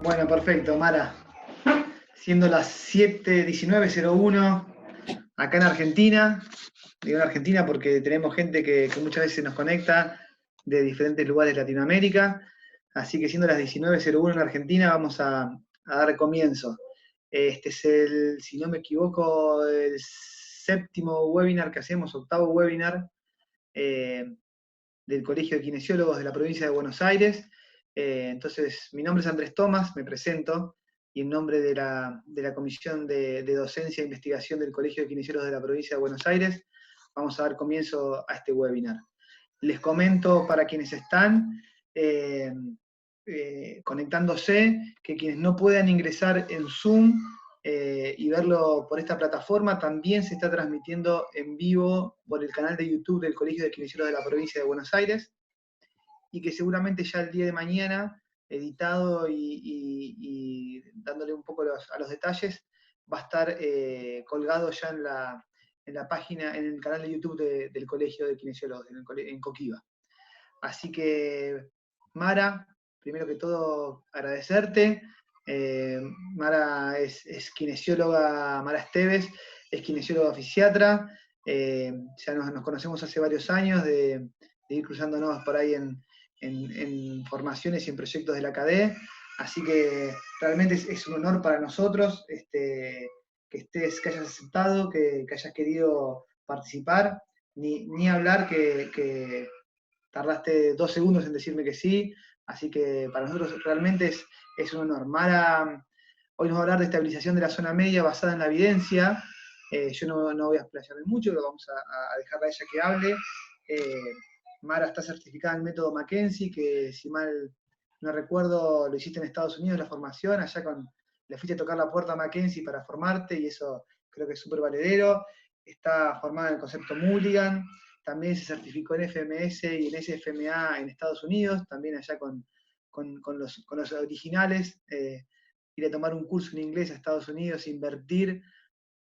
Bueno, perfecto, Mara. Siendo las 7:19:01 acá en Argentina, digo en Argentina porque tenemos gente que muchas veces nos conecta de diferentes lugares de Latinoamérica, así que siendo las 19:01 en Argentina vamos a dar comienzo. Este es si no me equivoco, el séptimo webinar que hacemos, octavo webinar eh, del Colegio de Kinesiólogos de la provincia de Buenos Aires. Entonces, mi nombre es Andrés Tomás, me presento, y en nombre de la Comisión de Docencia e Investigación del Colegio de Kinesiólogos de la provincia de Buenos Aires, vamos a dar comienzo a este webinar. Les comento para quienes están conectándose, que quienes no puedan ingresar en Zoom y verlo por esta plataforma, también se está transmitiendo en vivo por el canal de YouTube del Colegio de Kinesiólogos de la provincia de Buenos Aires, y que seguramente ya el día de mañana, editado y dándole un poco a los detalles, va a estar colgado ya en la página, en el canal de YouTube del Colegio de Kinesiólogos, en Coquiva. Así que, Mara, primero que todo, agradecerte. Mara es kinesióloga, Mara Esteves, es kinesióloga fisiatra. Ya nos conocemos hace varios años de ir cruzándonos por ahí en formaciones y en proyectos de la CADE. Así que realmente es un honor para nosotros que hayas aceptado, que hayas querido participar. Ni hablar que tardaste 2 segundos en decirme que sí, así que para nosotros realmente es un honor. Mara hoy nos va a hablar de estabilización de la zona media basada en la evidencia. Yo no voy a explayarme mucho, lo vamos a dejarla a ella que hable. Mara está certificada en el método Mackenzie, que si mal no recuerdo, lo hiciste en Estados Unidos la formación, le fuiste a tocar la puerta a Mackenzie para formarte, y eso creo que es súper valedero. Está formada en el concepto Mulligan, también se certificó en FMS y en SFMA en Estados Unidos, también allá con los originales. Ir a tomar un curso en inglés a Estados Unidos, invertir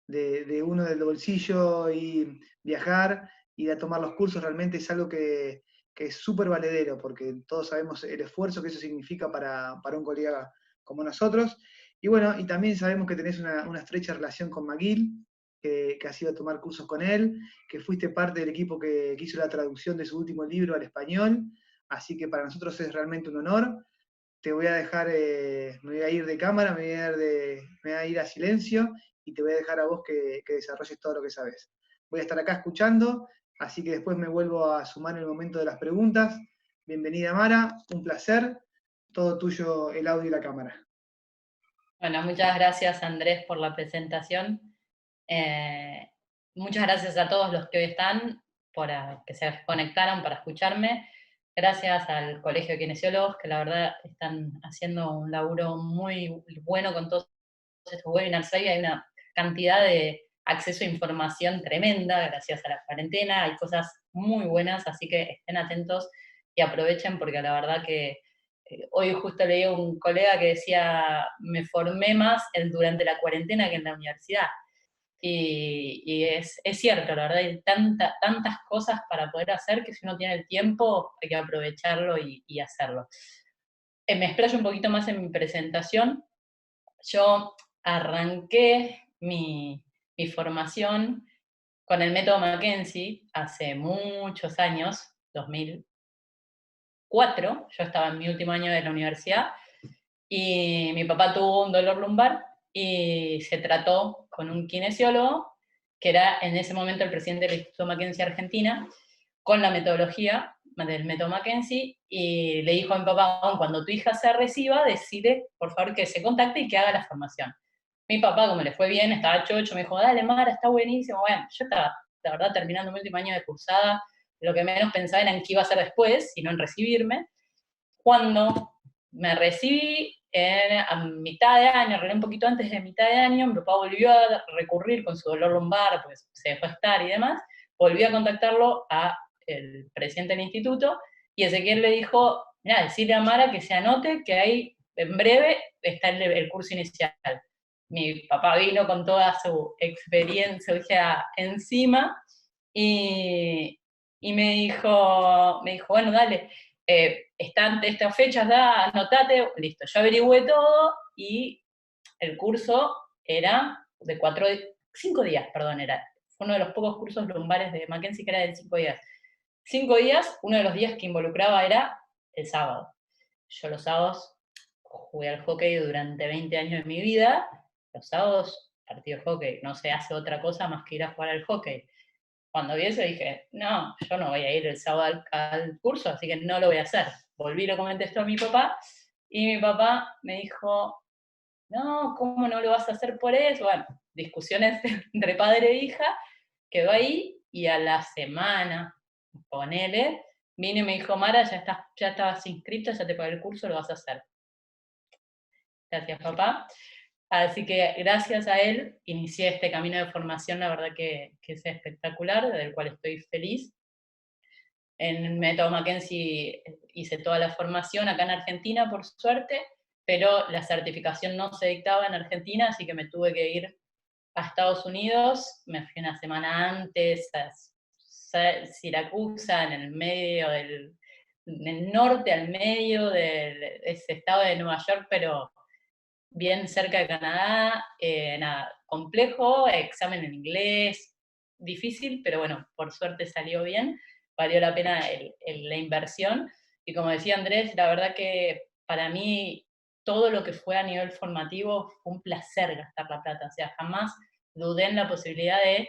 de uno del bolsillo y viajar, ir a tomar los cursos, realmente es algo que es súper valedero, porque todos sabemos el esfuerzo que eso significa para un colega como nosotros. Y bueno, y también sabemos que tenés una estrecha relación con McGill, que has ido a tomar cursos con él, que fuiste parte del equipo que hizo la traducción de su último libro al español, así que para nosotros es realmente un honor. Te voy a dejar, me voy a ir de cámara, me voy a ir a silencio, y te voy a dejar a vos que desarrolles todo lo que sabes. Voy a estar acá escuchando, así que después me vuelvo a sumar en el momento de las preguntas. Bienvenida, Mara, un placer. Todo tuyo el audio y la cámara. Bueno, muchas gracias, Andrés, por la presentación. Muchas gracias a todos los que hoy están, que se conectaron para escucharme. Gracias al Colegio de Kinesiólogos, que la verdad están haciendo un laburo muy bueno con todos estos webinars. Hay una cantidad de acceso a información tremenda gracias a la cuarentena. Hay cosas muy buenas, así que estén atentos y aprovechen, porque la verdad que hoy justo leí a un colega que decía, me formé más durante la cuarentena que en la universidad. Y es cierto, la verdad, hay tantas cosas para poder hacer que si uno tiene el tiempo hay que aprovecharlo y hacerlo. Me explayo un poquito más en mi presentación. Yo arranqué mi formación con el método Mackenzie hace muchos años, 2004, yo estaba en mi último año de la universidad, y mi papá tuvo un dolor lumbar y se trató con un kinesiólogo, que era en ese momento el presidente del Instituto Mackenzie Argentina, con la metodología del método Mackenzie, y le dijo a mi papá, cuando tu hija se reciba, decide, por favor, que se contacte y que haga la formación. Mi papá, como le fue bien, estaba chocho, me dijo, dale, Mara, está buenísimo. Bueno, yo estaba, la verdad, terminando mi último año de cursada, lo que menos pensaba era en qué iba a hacer después, sino en recibirme. Cuando me recibí, a mitad de año, un poquito antes de mitad de año, mi papá volvió a recurrir con su dolor lumbar, pues se dejó estar y demás, volvió a contactarlo a el presidente del instituto, y Ezequiel le dijo, mira, decirle a Mara que se anote, que ahí en breve está el curso inicial. Mi papá vino con toda su experiencia encima, y me dijo, bueno, dale. están estas fechas, anotate, listo, yo averigüé todo y el curso era de 5 días, perdón, fue uno de los pocos cursos lumbares de Mackenzie que era de 5 días. 5 días, uno de los días que involucraba era el sábado. Yo los sábados jugué al hockey durante 20 años de mi vida, los sábados partido de hockey, no se hace otra cosa más que ir a jugar al hockey. Cuando vi eso dije, no, yo no voy a ir el sábado al curso, así que no lo voy a hacer. Volví, lo comenté esto a mi papá, y mi papá me dijo, no, ¿cómo no lo vas a hacer por eso? Bueno, discusiones entre padre e hija, quedó ahí, y a la semana, ponele, vino y me dijo, Mara, ya estabas inscrita, ya te pagué el curso, lo vas a hacer. Gracias, papá. Así que gracias a él inicié este camino de formación, la verdad que es espectacular, del cual estoy feliz. En el método Mackenzie hice toda la formación acá en Argentina, por suerte, pero la certificación no se dictaba en Argentina, así que me tuve que ir a Estados Unidos. Me fui una semana antes a Siracusa, en el medio del norte al medio de ese estado de Nueva York, pero bien cerca de Canadá. Nada, complejo, examen en inglés, difícil, pero bueno, por suerte salió bien, valió la pena la inversión. Y como decía Andrés, la verdad que para mí todo lo que fue a nivel formativo fue un placer gastar la plata, o sea, jamás dudé en la posibilidad de,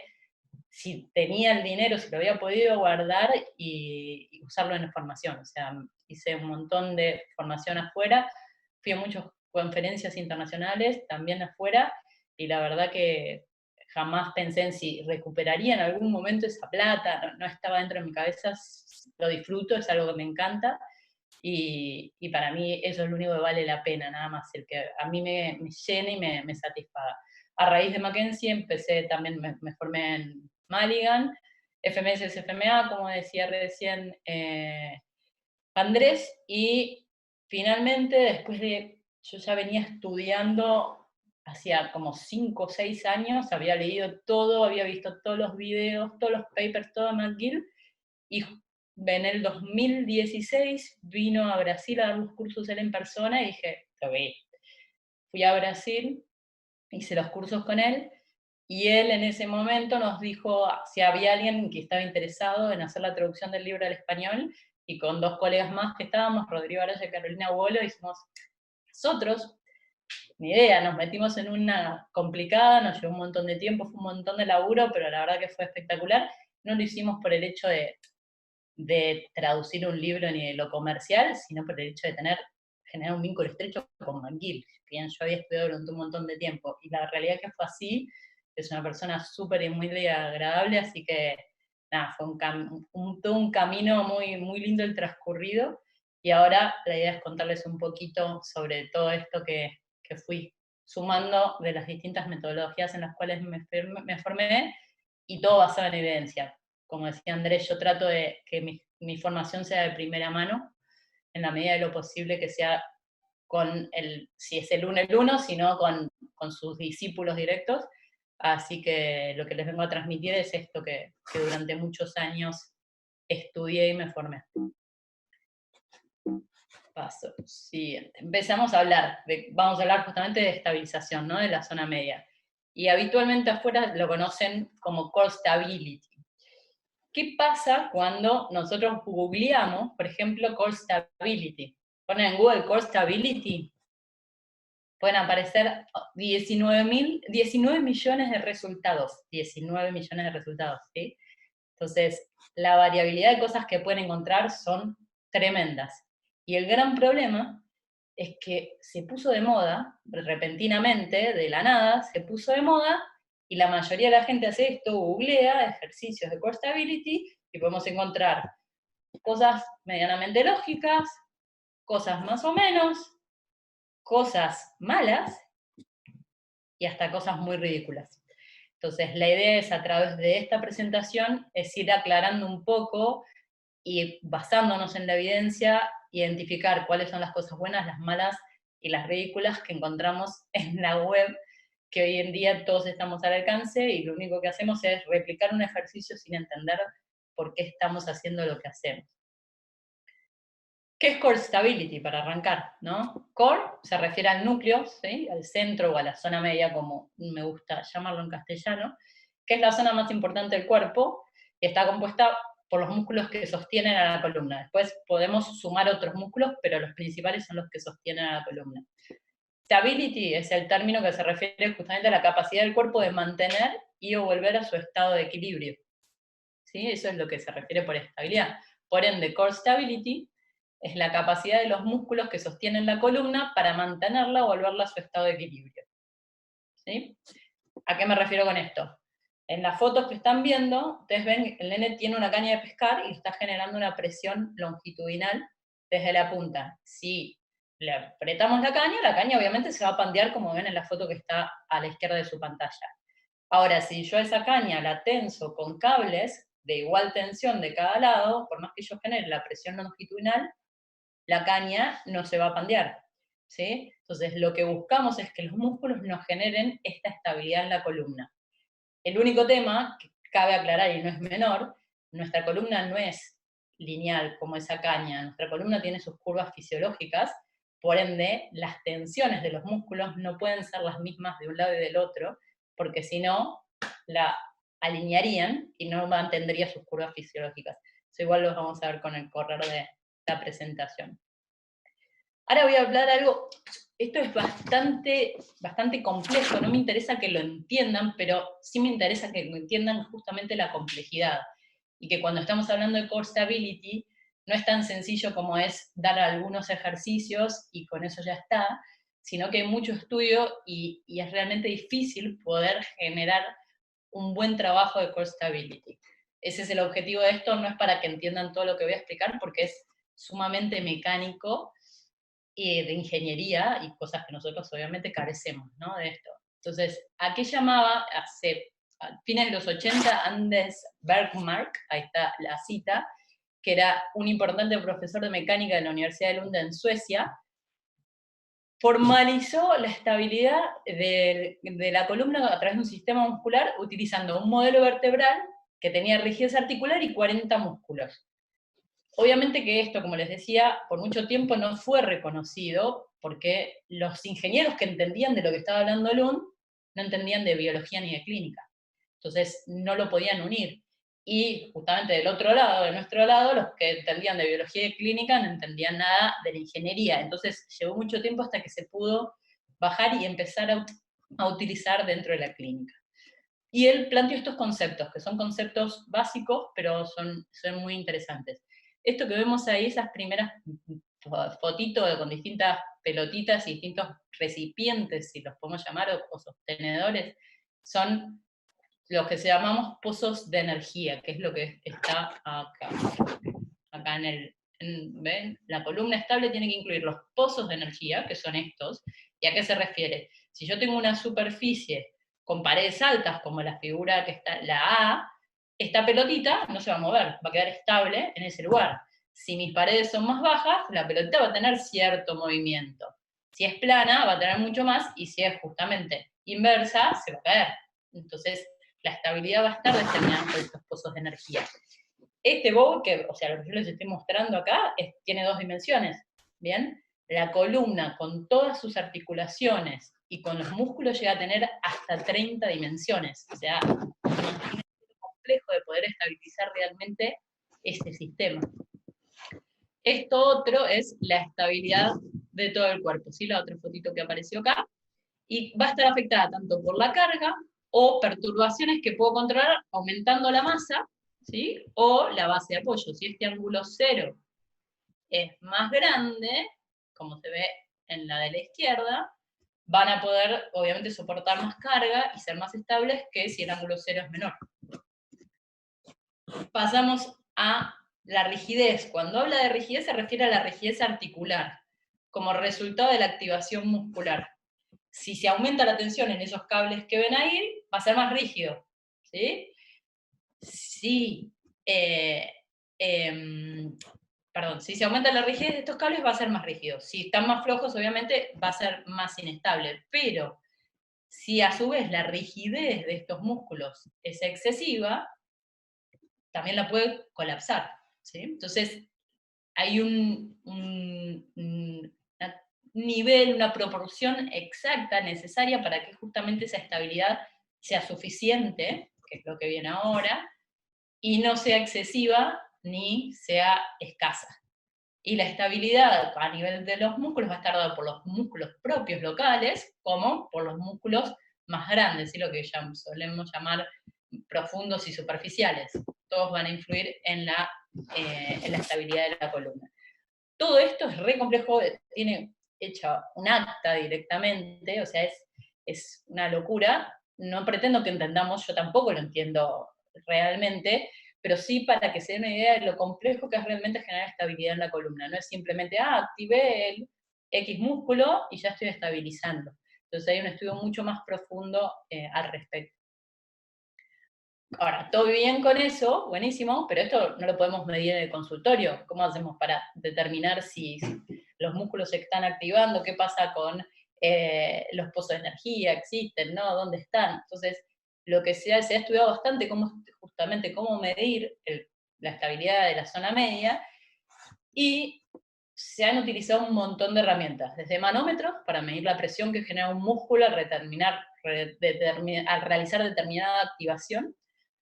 si tenía el dinero, si lo había podido guardar y usarlo en la formación. O sea, hice un montón de formación afuera, fui a muchas conferencias internacionales también afuera, y la verdad que jamás pensé en si recuperaría en algún momento esa plata, no estaba dentro de mi cabeza, lo disfruto, es algo que me encanta, y para mí eso es lo único que vale la pena, nada más, el que a mí me llene y me satisfaga. A raíz de Mackenzie empecé también, me formé en Mulligan, FMS, FMA, como decía recién Andrés, y finalmente, después de, yo ya venía estudiando hacía como 5 o 6 años, había leído todo, había visto todos los videos, todos los papers, todo McGill, y en el 2016 vino a Brasil a dar los cursos él en persona, y dije, lo vi. Fui a Brasil, hice los cursos con él, y él en ese momento nos dijo si había alguien que estaba interesado en hacer la traducción del libro al español, y con 2 colegas más que estábamos, Rodrigo Araya y Carolina Bolo, hicimos nosotros, ni idea, nos metimos en una complicada, nos llevó un montón de tiempo, fue un montón de laburo, pero la verdad que fue espectacular. No lo hicimos por el hecho de traducir un libro ni de lo comercial, sino por el hecho de generar un vínculo estrecho con McGill, que bien yo había estudiado durante un montón de tiempo, y la realidad que fue así. Es una persona súper y muy agradable, así que nada, fue todo un camino muy, muy lindo el transcurrido, y ahora la idea es contarles un poquito sobre todo esto que fui sumando de las distintas metodologías en las cuales me formé, y todo basado en evidencia. Como decía Andrés, yo trato de que mi formación sea de primera mano, en la medida de lo posible que sea si es el uno, sino con sus discípulos directos. Así que lo que les vengo a transmitir es esto que durante muchos años estudié y me formé. Paso siguiente. Empezamos a hablar, vamos a hablar justamente de estabilización, ¿no? De la zona media. Y habitualmente afuera lo conocen como core stability. ¿Qué pasa cuando nosotros googleamos, por ejemplo, core stability? Ponen en Google core stability, pueden aparecer 19 millones de resultados. 19 millones de resultados, ¿sí? Entonces, la variabilidad de cosas que pueden encontrar son tremendas. Y el gran problema es que se puso de moda, repentinamente, de la nada, se puso de moda, y la mayoría de la gente hace esto, googlea ejercicios de core stability, y podemos encontrar cosas medianamente lógicas, cosas más o menos, cosas malas, y hasta cosas muy ridículas. Entonces, la idea es, a través de esta presentación, es ir aclarando un poco y, basándonos en la evidencia, identificar cuáles son las cosas buenas, las malas y las ridículas que encontramos en la web, que hoy en día todos estamos al alcance, y lo único que hacemos es replicar un ejercicio sin entender por qué estamos haciendo lo que hacemos. ¿Qué es core stability para arrancar? ¿No? Core se refiere al núcleo, ¿sí? Al centro o a la zona media, como me gusta llamarlo en castellano, que es la zona más importante del cuerpo y está compuesta por los músculos que sostienen a la columna. Después podemos sumar otros músculos, pero los principales son los que sostienen a la columna. Stability es el término que se refiere justamente a la capacidad del cuerpo de mantener y o volver a su estado de equilibrio. ¿Sí? Eso es lo que se refiere por estabilidad. Por ende, core stability es la capacidad de los músculos que sostienen la columna para mantenerla o volverla a su estado de equilibrio. ¿Sí? ¿A qué me refiero con esto? En las fotos que están viendo, ustedes ven, el nene tiene una caña de pescar y está generando una presión longitudinal desde la punta. Si le apretamos la caña obviamente se va a pandear como ven en la foto que está a la izquierda de su pantalla. Ahora, si yo esa caña la tenso con cables de igual tensión de cada lado, por más que yo genere la presión longitudinal, la caña no se va a pandear. ¿Sí? Entonces, lo que buscamos es que los músculos nos generen esta estabilidad en la columna. El único tema que cabe aclarar y no es menor, nuestra columna no es lineal como esa caña, nuestra columna tiene sus curvas fisiológicas, por ende las tensiones de los músculos no pueden ser las mismas de un lado y del otro, porque si no, la alinearían y no mantendría sus curvas fisiológicas. Eso igual lo vamos a ver con el correr de la presentación. Ahora voy a hablar algo, esto es bastante complejo, no me interesa que lo entiendan, pero sí me interesa que entiendan justamente la complejidad. Y que cuando estamos hablando de core stability, no es tan sencillo como es dar algunos ejercicios y con eso ya está, sino que hay mucho estudio y es realmente difícil poder generar un buen trabajo de core stability. Ese es el objetivo de esto, no es para que entiendan todo lo que voy a explicar, porque es sumamente mecánico, de ingeniería y cosas que nosotros obviamente carecemos, ¿no? De esto. Entonces, ¿a qué llamaba a fines de los 80 Anders Bergmark, ahí está la cita, que era un importante profesor de mecánica de la Universidad de Lund en Suecia, formalizó la estabilidad de la columna a través de un sistema muscular utilizando un modelo vertebral que tenía rigidez articular y 40 músculos. Obviamente que esto, como les decía, por mucho tiempo no fue reconocido porque los ingenieros que entendían de lo que estaba hablando Lund no entendían de biología ni de clínica. Entonces no lo podían unir. Y justamente del otro lado, de nuestro lado, los que entendían de biología y clínica no entendían nada de la ingeniería. Entonces llevó mucho tiempo hasta que se pudo bajar y empezar a utilizar dentro de la clínica. Y él planteó estos conceptos, que son conceptos básicos, pero son muy interesantes. Esto que vemos ahí, esas primeras fotitos con distintas pelotitas y distintos recipientes, si los podemos llamar, o sostenedores, son los que llamamos pozos de energía, que es lo que está acá. Acá ¿ven? La columna estable tiene que incluir los pozos de energía, que son estos. ¿Y a qué se refiere? Si yo tengo una superficie con paredes altas, como la figura que está, la A, esta pelotita no se va a mover, va a quedar estable en ese lugar. Si mis paredes son más bajas, la pelotita va a tener cierto movimiento. Si es plana, va a tener mucho más, y si es justamente inversa, se va a caer. Entonces, la estabilidad va a estar determinada por estos pozos de energía. Este bowl, que, o sea, lo que yo les estoy mostrando acá, tiene dos dimensiones, ¿bien? La columna con todas sus articulaciones y con los músculos llega a tener hasta 30 dimensiones. O sea, es complejo de poder estabilizar realmente este sistema. Esto otro es la estabilidad de todo el cuerpo, ¿sí? La otra fotito que apareció acá. Y va a estar afectada tanto por la carga o perturbaciones que puedo controlar aumentando la masa, ¿sí? O la base de apoyo. Si este ángulo cero es más grande, como se ve en la de la izquierda, van a poder, obviamente, soportar más carga y ser más estables que si el ángulo cero es menor. Pasamos a la rigidez. Cuando habla de rigidez se refiere a la rigidez articular, como resultado de la activación muscular. Si se aumenta la tensión en esos cables que ven ahí, va a ser más rígido, ¿sí? Si se aumenta la rigidez de estos cables, va a ser más rígido. Si están más flojos, obviamente, va a ser más inestable. Pero si a su vez la rigidez de estos músculos es excesiva, también la puede colapsar, ¿sí? Entonces, hay un nivel, una proporción exacta necesaria para que justamente esa estabilidad sea suficiente, que es lo que viene ahora, y no sea excesiva ni sea escasa. Y la estabilidad a nivel de los músculos va a estar dada por los músculos propios locales, como por los músculos más grandes, ¿sí? Lo que solemos llamar profundos y superficiales. Todos van a influir en la estabilidad de la columna. Todo esto es re complejo, tiene hecha un acta directamente, o sea, es una locura. No pretendo que entendamos, yo tampoco lo entiendo realmente, pero sí para que se den una idea de lo complejo que es realmente generar estabilidad en la columna. No es simplemente, activé el X músculo y ya estoy estabilizando. Entonces hay un estudio mucho más profundo al respecto. Ahora, todo bien con eso, buenísimo, pero esto no lo podemos medir en el consultorio. ¿Cómo hacemos para determinar si los músculos se están activando? ¿Qué pasa con los pozos de energía? ¿Existen? ¿No? ¿Dónde están? Entonces, lo que se ha estudiado bastante, justamente cómo medir la estabilidad de la zona media, y se han utilizado un montón de herramientas, desde manómetros para medir la presión que genera un músculo al realizar determinada activación,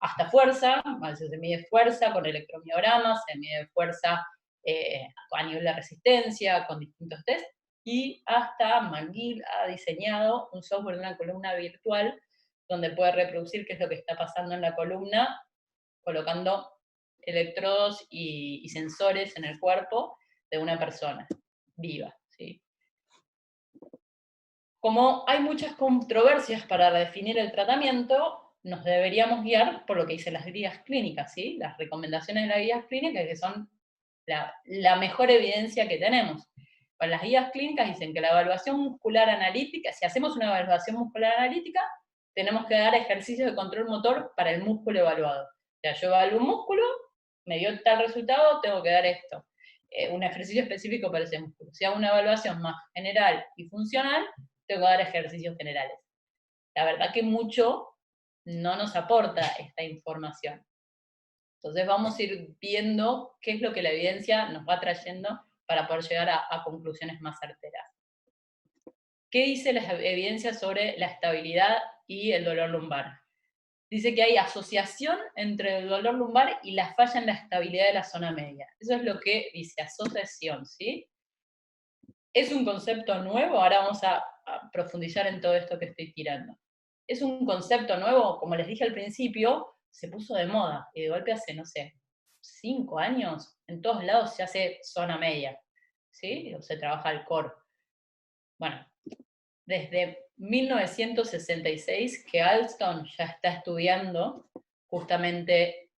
hasta fuerza, se mide fuerza con electromiogramas, se mide fuerza a nivel de resistencia, con distintos test, y hasta McGill ha diseñado un software de una columna virtual donde puede reproducir qué es lo que está pasando en la columna, colocando electrodos y sensores en el cuerpo de una persona viva, ¿sí? Como hay muchas controversias para definir el tratamiento, nos deberíamos guiar por lo que dicen las guías clínicas, ¿sí? Las recomendaciones de las guías clínicas, que son la mejor evidencia que tenemos. Bueno, las guías clínicas dicen que la evaluación muscular analítica, si hacemos una evaluación muscular analítica, tenemos que dar ejercicios de control motor para el músculo evaluado. O sea, yo evalúo un músculo, me dio tal resultado, tengo que dar esto. Un ejercicio específico para ese músculo. Si hago una evaluación más general y funcional, tengo que dar ejercicios generales. La verdad que mucho no nos aporta esta información. Entonces vamos a ir viendo qué es lo que la evidencia nos va trayendo para poder llegar a conclusiones más certeras. ¿Qué dice la evidencia sobre la estabilidad y el dolor lumbar? Dice que hay asociación entre el dolor lumbar y la falla en la estabilidad de la zona media. Eso es lo que dice asociación, ¿sí? Es un concepto nuevo, ahora vamos a profundizar en todo esto que estoy tirando. Es un concepto nuevo, como les dije al principio, se puso de moda, y de golpe hace, no sé, 5 años, en todos lados se hace zona media, ¿sí? O se trabaja el core. Bueno, desde 1966 que Alston ya está estudiando justamente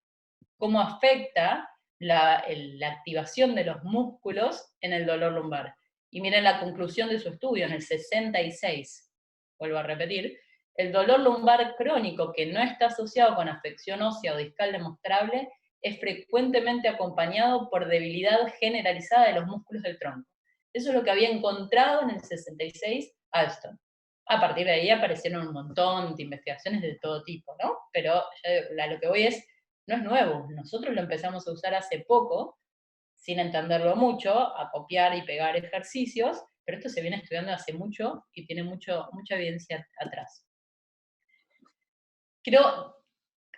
cómo afecta la activación de los músculos en el dolor lumbar. Y miren la conclusión de su estudio en el 66, vuelvo a repetir, el dolor lumbar crónico que no está asociado con afección ósea o discal demostrable es frecuentemente acompañado por debilidad generalizada de los músculos del tronco. Eso es lo que había encontrado en el 66 Alston. A partir de ahí aparecieron un montón de investigaciones de todo tipo, ¿no? Pero a lo que voy es, no es nuevo, nosotros lo empezamos a usar hace poco, sin entenderlo mucho, a copiar y pegar ejercicios, pero esto se viene estudiando hace mucho y tiene mucha evidencia atrás. Quiero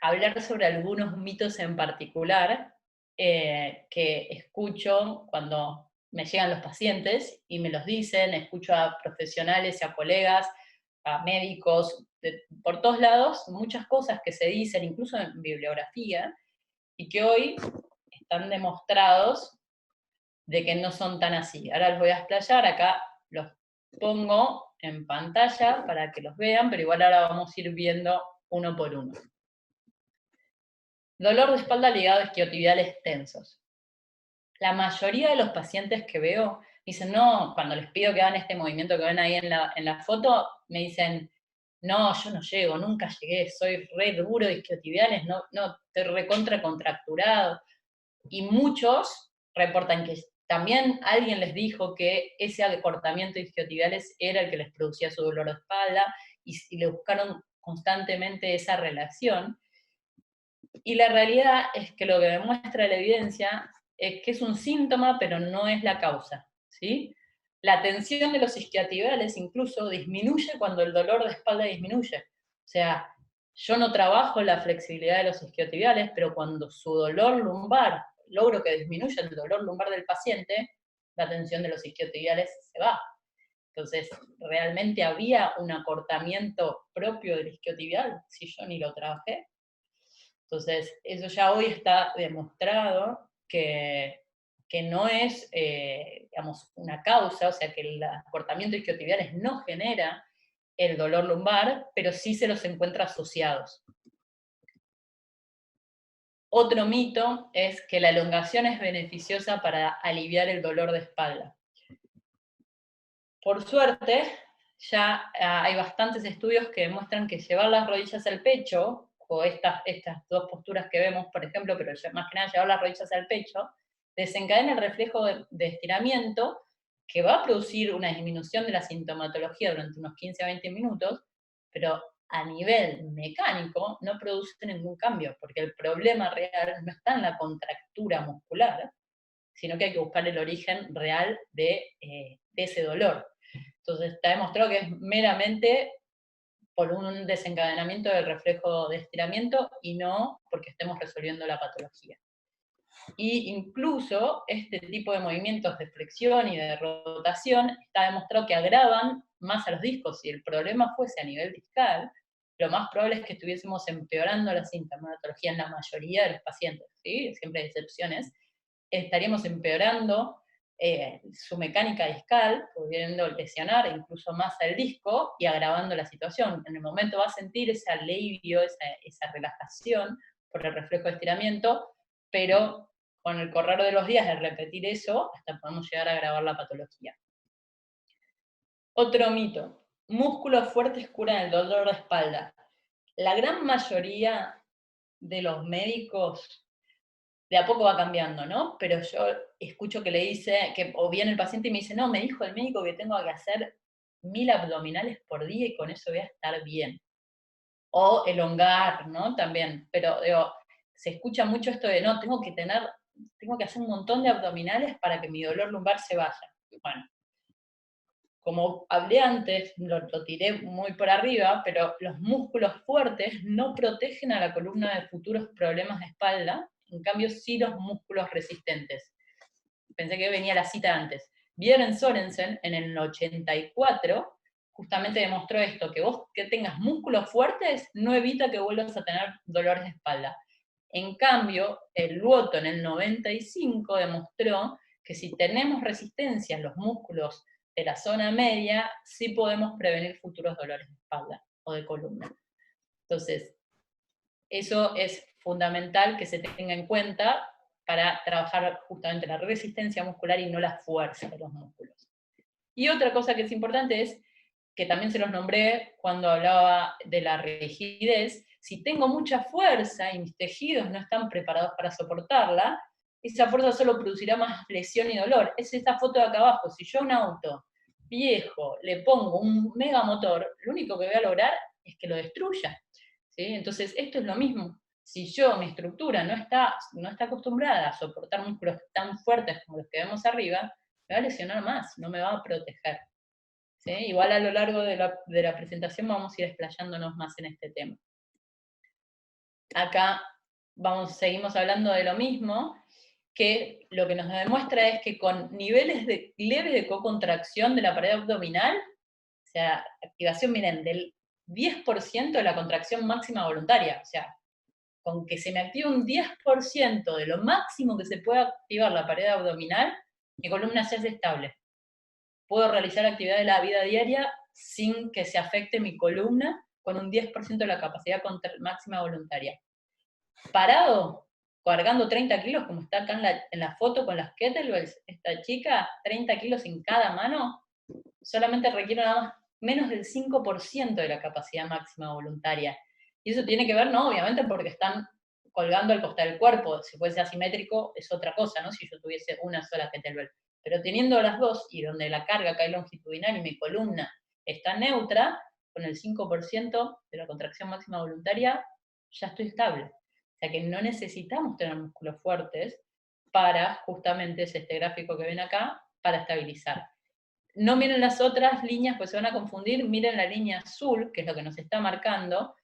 hablar sobre algunos mitos en particular que escucho cuando me llegan los pacientes y me los dicen, escucho a profesionales y a colegas, a médicos, por todos lados, muchas cosas que se dicen, incluso en bibliografía, y que hoy están demostrados de que no son tan así. Ahora los voy a explayar, acá los pongo en pantalla para que los vean, pero igual ahora vamos a ir viendo uno por uno. Dolor de espalda ligado a isquiotibiales tensos. La mayoría de los pacientes que veo dicen, no, cuando les pido que hagan este movimiento que ven ahí en la foto, me dicen, no, yo no llego, nunca llegué, soy re duro de isquiotibiales, no, estoy recontra contracturado. Y muchos reportan que también alguien les dijo que ese acortamiento de isquiotibiales era el que les producía su dolor de espalda, y le buscaron constantemente esa relación. Y la realidad es que lo que demuestra la evidencia que es un síntoma, pero no es la causa, ¿sí? La tensión de los isquiotibiales incluso disminuye cuando el dolor de espalda disminuye. O sea, yo no trabajo la flexibilidad de los isquiotibiales, pero cuando su dolor lumbar, logro que disminuya el dolor lumbar del paciente, la tensión de los isquiotibiales se va. Entonces, ¿realmente había un acortamiento propio del isquiotibial si yo ni lo trabajé? Entonces, eso ya hoy está demostrado que no es, digamos, una causa, o sea, que el acortamiento isquiotibiales no genera el dolor lumbar, pero sí se los encuentra asociados. Otro mito es que la elongación es beneficiosa para aliviar el dolor de espalda. Por suerte, ya hay bastantes estudios que demuestran que llevar las rodillas al pecho, o estas dos posturas que vemos, por ejemplo, pero más que nada llevar las rodillas al pecho, desencadena el reflejo de estiramiento que va a producir una disminución de la sintomatología durante unos 15 a 20 minutos, pero a nivel mecánico no produce ningún cambio, porque el problema real no está en la contractura muscular, sino que hay que buscar el origen real de ese dolor. Entonces está demostrado que es meramente por un desencadenamiento del reflejo de estiramiento y no porque estemos resolviendo la patología. Y incluso este tipo de movimientos de flexión y de rotación está demostrado que agravan más a los discos. Si el problema fuese a nivel discal, lo más probable es que estuviésemos empeorando la sintomatología en la mayoría de los pacientes, ¿sí? Siempre hay excepciones. Estaríamos empeorando su mecánica discal, pudiendo lesionar incluso más al disco y agravando la situación. En el momento va a sentir ese alivio, esa relajación por el reflejo de estiramiento, pero con el correr de los días de repetir eso, hasta podemos llegar a agravar la patología. Otro mito, músculos fuertes curan el dolor de espalda. La gran mayoría de los médicos de a poco va cambiando, ¿no? Pero yo escucho que le dice, o viene el paciente y me dice, no, me dijo el médico que tengo que hacer 1000 abdominales por día y con eso voy a estar bien. O elongar, ¿no? También, pero digo, se escucha mucho esto de, no, tengo que hacer un montón de abdominales para que mi dolor lumbar se vaya. Bueno, como hablé antes, lo tiré muy por arriba, pero los músculos fuertes no protegen a la columna de futuros problemas de espalda, en cambio sí los músculos resistentes. Pensé que venía la cita antes. Björn Sorensen, en el 84, justamente demostró esto, que vos que tengas músculos fuertes no evita que vuelvas a tener dolores de espalda. En cambio, el Luoto en el 95 demostró que si tenemos resistencia en los músculos de la zona media, sí podemos prevenir futuros dolores de espalda o de columna. Entonces, eso es fundamental que se tenga en cuenta para trabajar justamente la resistencia muscular y no la fuerza de los músculos. Y otra cosa que es importante es, que también se los nombré cuando hablaba de la rigidez, si tengo mucha fuerza y mis tejidos no están preparados para soportarla, esa fuerza solo producirá más lesión y dolor. Es esta foto de acá abajo. Si yo a un auto viejo le pongo un mega motor, lo único que voy a lograr es que lo destruya. ¿Sí? Entonces, esto es lo mismo. Si yo, mi estructura no está acostumbrada a soportar músculos tan fuertes como los que vemos arriba, me va a lesionar más, no me va a proteger. ¿Sí? Igual a lo largo de la presentación vamos a ir explayándonos más en este tema. Acá seguimos hablando de lo mismo, que lo que nos demuestra es que con niveles leves de cocontracción de la pared abdominal, o sea, activación, miren, del 10% de la contracción máxima voluntaria, o sea, con que se me active un 10% de lo máximo que se pueda activar la pared abdominal, mi columna se hace estable. Puedo realizar actividad de la vida diaria sin que se afecte mi columna con un 10% de la capacidad máxima voluntaria. Parado, cargando 30 kilos, como está acá en la foto con las kettlebells, esta chica, 30 kilos en cada mano, solamente requiere nada más menos del 5% de la capacidad máxima voluntaria. Y eso tiene que ver, no, obviamente, porque están colgando al costado del cuerpo. Si fuese asimétrico, es otra cosa, ¿no? Si yo tuviese una sola kettlebell. Pero teniendo las dos, y donde la carga cae longitudinal y mi columna está neutra, con el 5% de la contracción máxima voluntaria, ya estoy estable. O sea que no necesitamos tener músculos fuertes para, justamente es este gráfico que ven acá, para estabilizar. No miren las otras líneas, pues se van a confundir, miren la línea azul, que es lo que nos está marcando.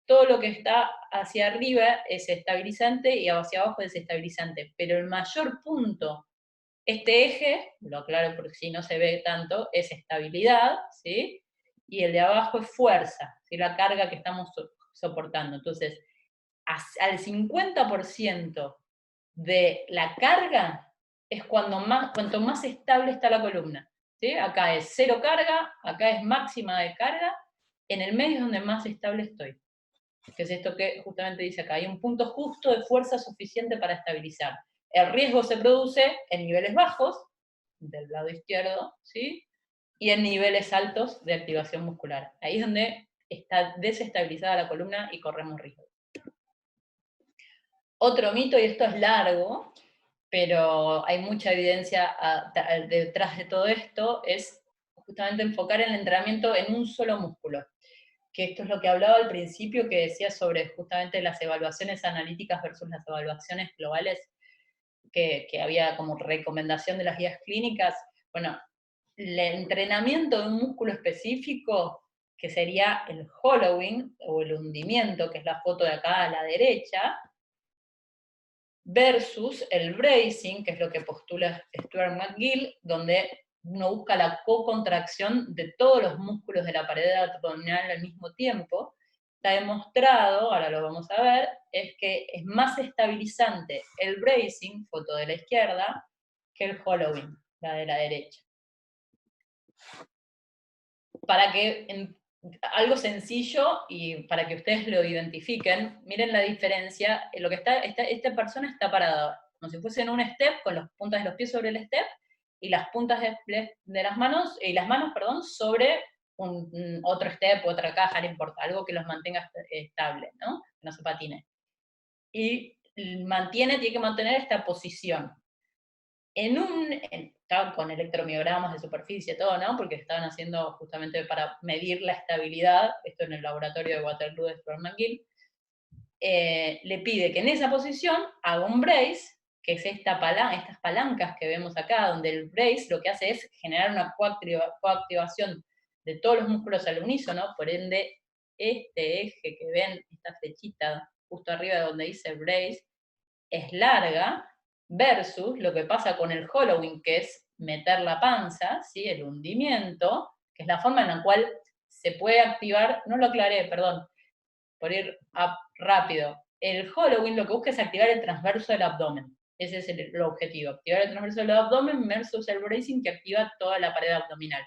Todo lo que está hacia arriba es estabilizante y hacia abajo es desestabilizante, pero el mayor punto, este eje, lo aclaro porque si no se ve tanto, es estabilidad, ¿sí? Y el de abajo es fuerza, ¿sí? La carga que estamos soportando. Entonces, al 50% de la carga es cuanto más estable está la columna. ¿Sí? Acá es cero carga, acá es máxima de carga, en el medio es donde más estable estoy. Que es esto que justamente dice acá, hay un punto justo de fuerza suficiente para estabilizar. El riesgo se produce en niveles bajos, del lado izquierdo, ¿sí? Y en niveles altos de activación muscular. Ahí es donde está desestabilizada la columna y corremos riesgo. Otro mito, y esto es largo, pero hay mucha evidencia detrás de todo esto, es justamente enfocar el entrenamiento en un solo músculo. Que esto es lo que hablaba al principio, que decía sobre justamente las evaluaciones analíticas versus las evaluaciones globales, que había como recomendación de las guías clínicas. Bueno, el entrenamiento de un músculo específico, que sería el hollowing, o el hundimiento, que es la foto de acá a la derecha, versus el bracing, que es lo que postula Stuart McGill, donde uno busca la co-contracción de todos los músculos de la pared abdominal al mismo tiempo. Está demostrado, ahora lo vamos a ver, es que es más estabilizante el bracing, foto de la izquierda, que el hollowing, la de la derecha. Para que, algo sencillo, y para que ustedes lo identifiquen, miren la diferencia, lo que esta persona está parada, como si fuese en un step, con las puntas de los pies sobre el step, y las puntas de las manos, perdón, sobre otro step, otra caja, no importa, algo que los mantenga estable, ¿no? Que no se patine. Y tiene que mantener esta posición. Estaban con electromiogramas de superficie, todo, ¿no? Porque estaban haciendo justamente para medir la estabilidad, esto en el laboratorio de Waterloo de Stuart McGill, le pide que en esa posición haga un brace, que es estas palancas que vemos acá, donde el brace lo que hace es generar una coactivación de todos los músculos al unísono, por ende, este eje que ven, esta flechita justo arriba de donde dice brace, es larga, versus lo que pasa con el hollowing, que es meter la panza, ¿sí? El hundimiento, que es la forma en la cual se puede activar, no lo aclaré, perdón, por ir rápido. El hollowing lo que busca es activar el transverso del abdomen. Ese es el objetivo, activar el transverso del abdomen versus el bracing, que activa toda la pared abdominal.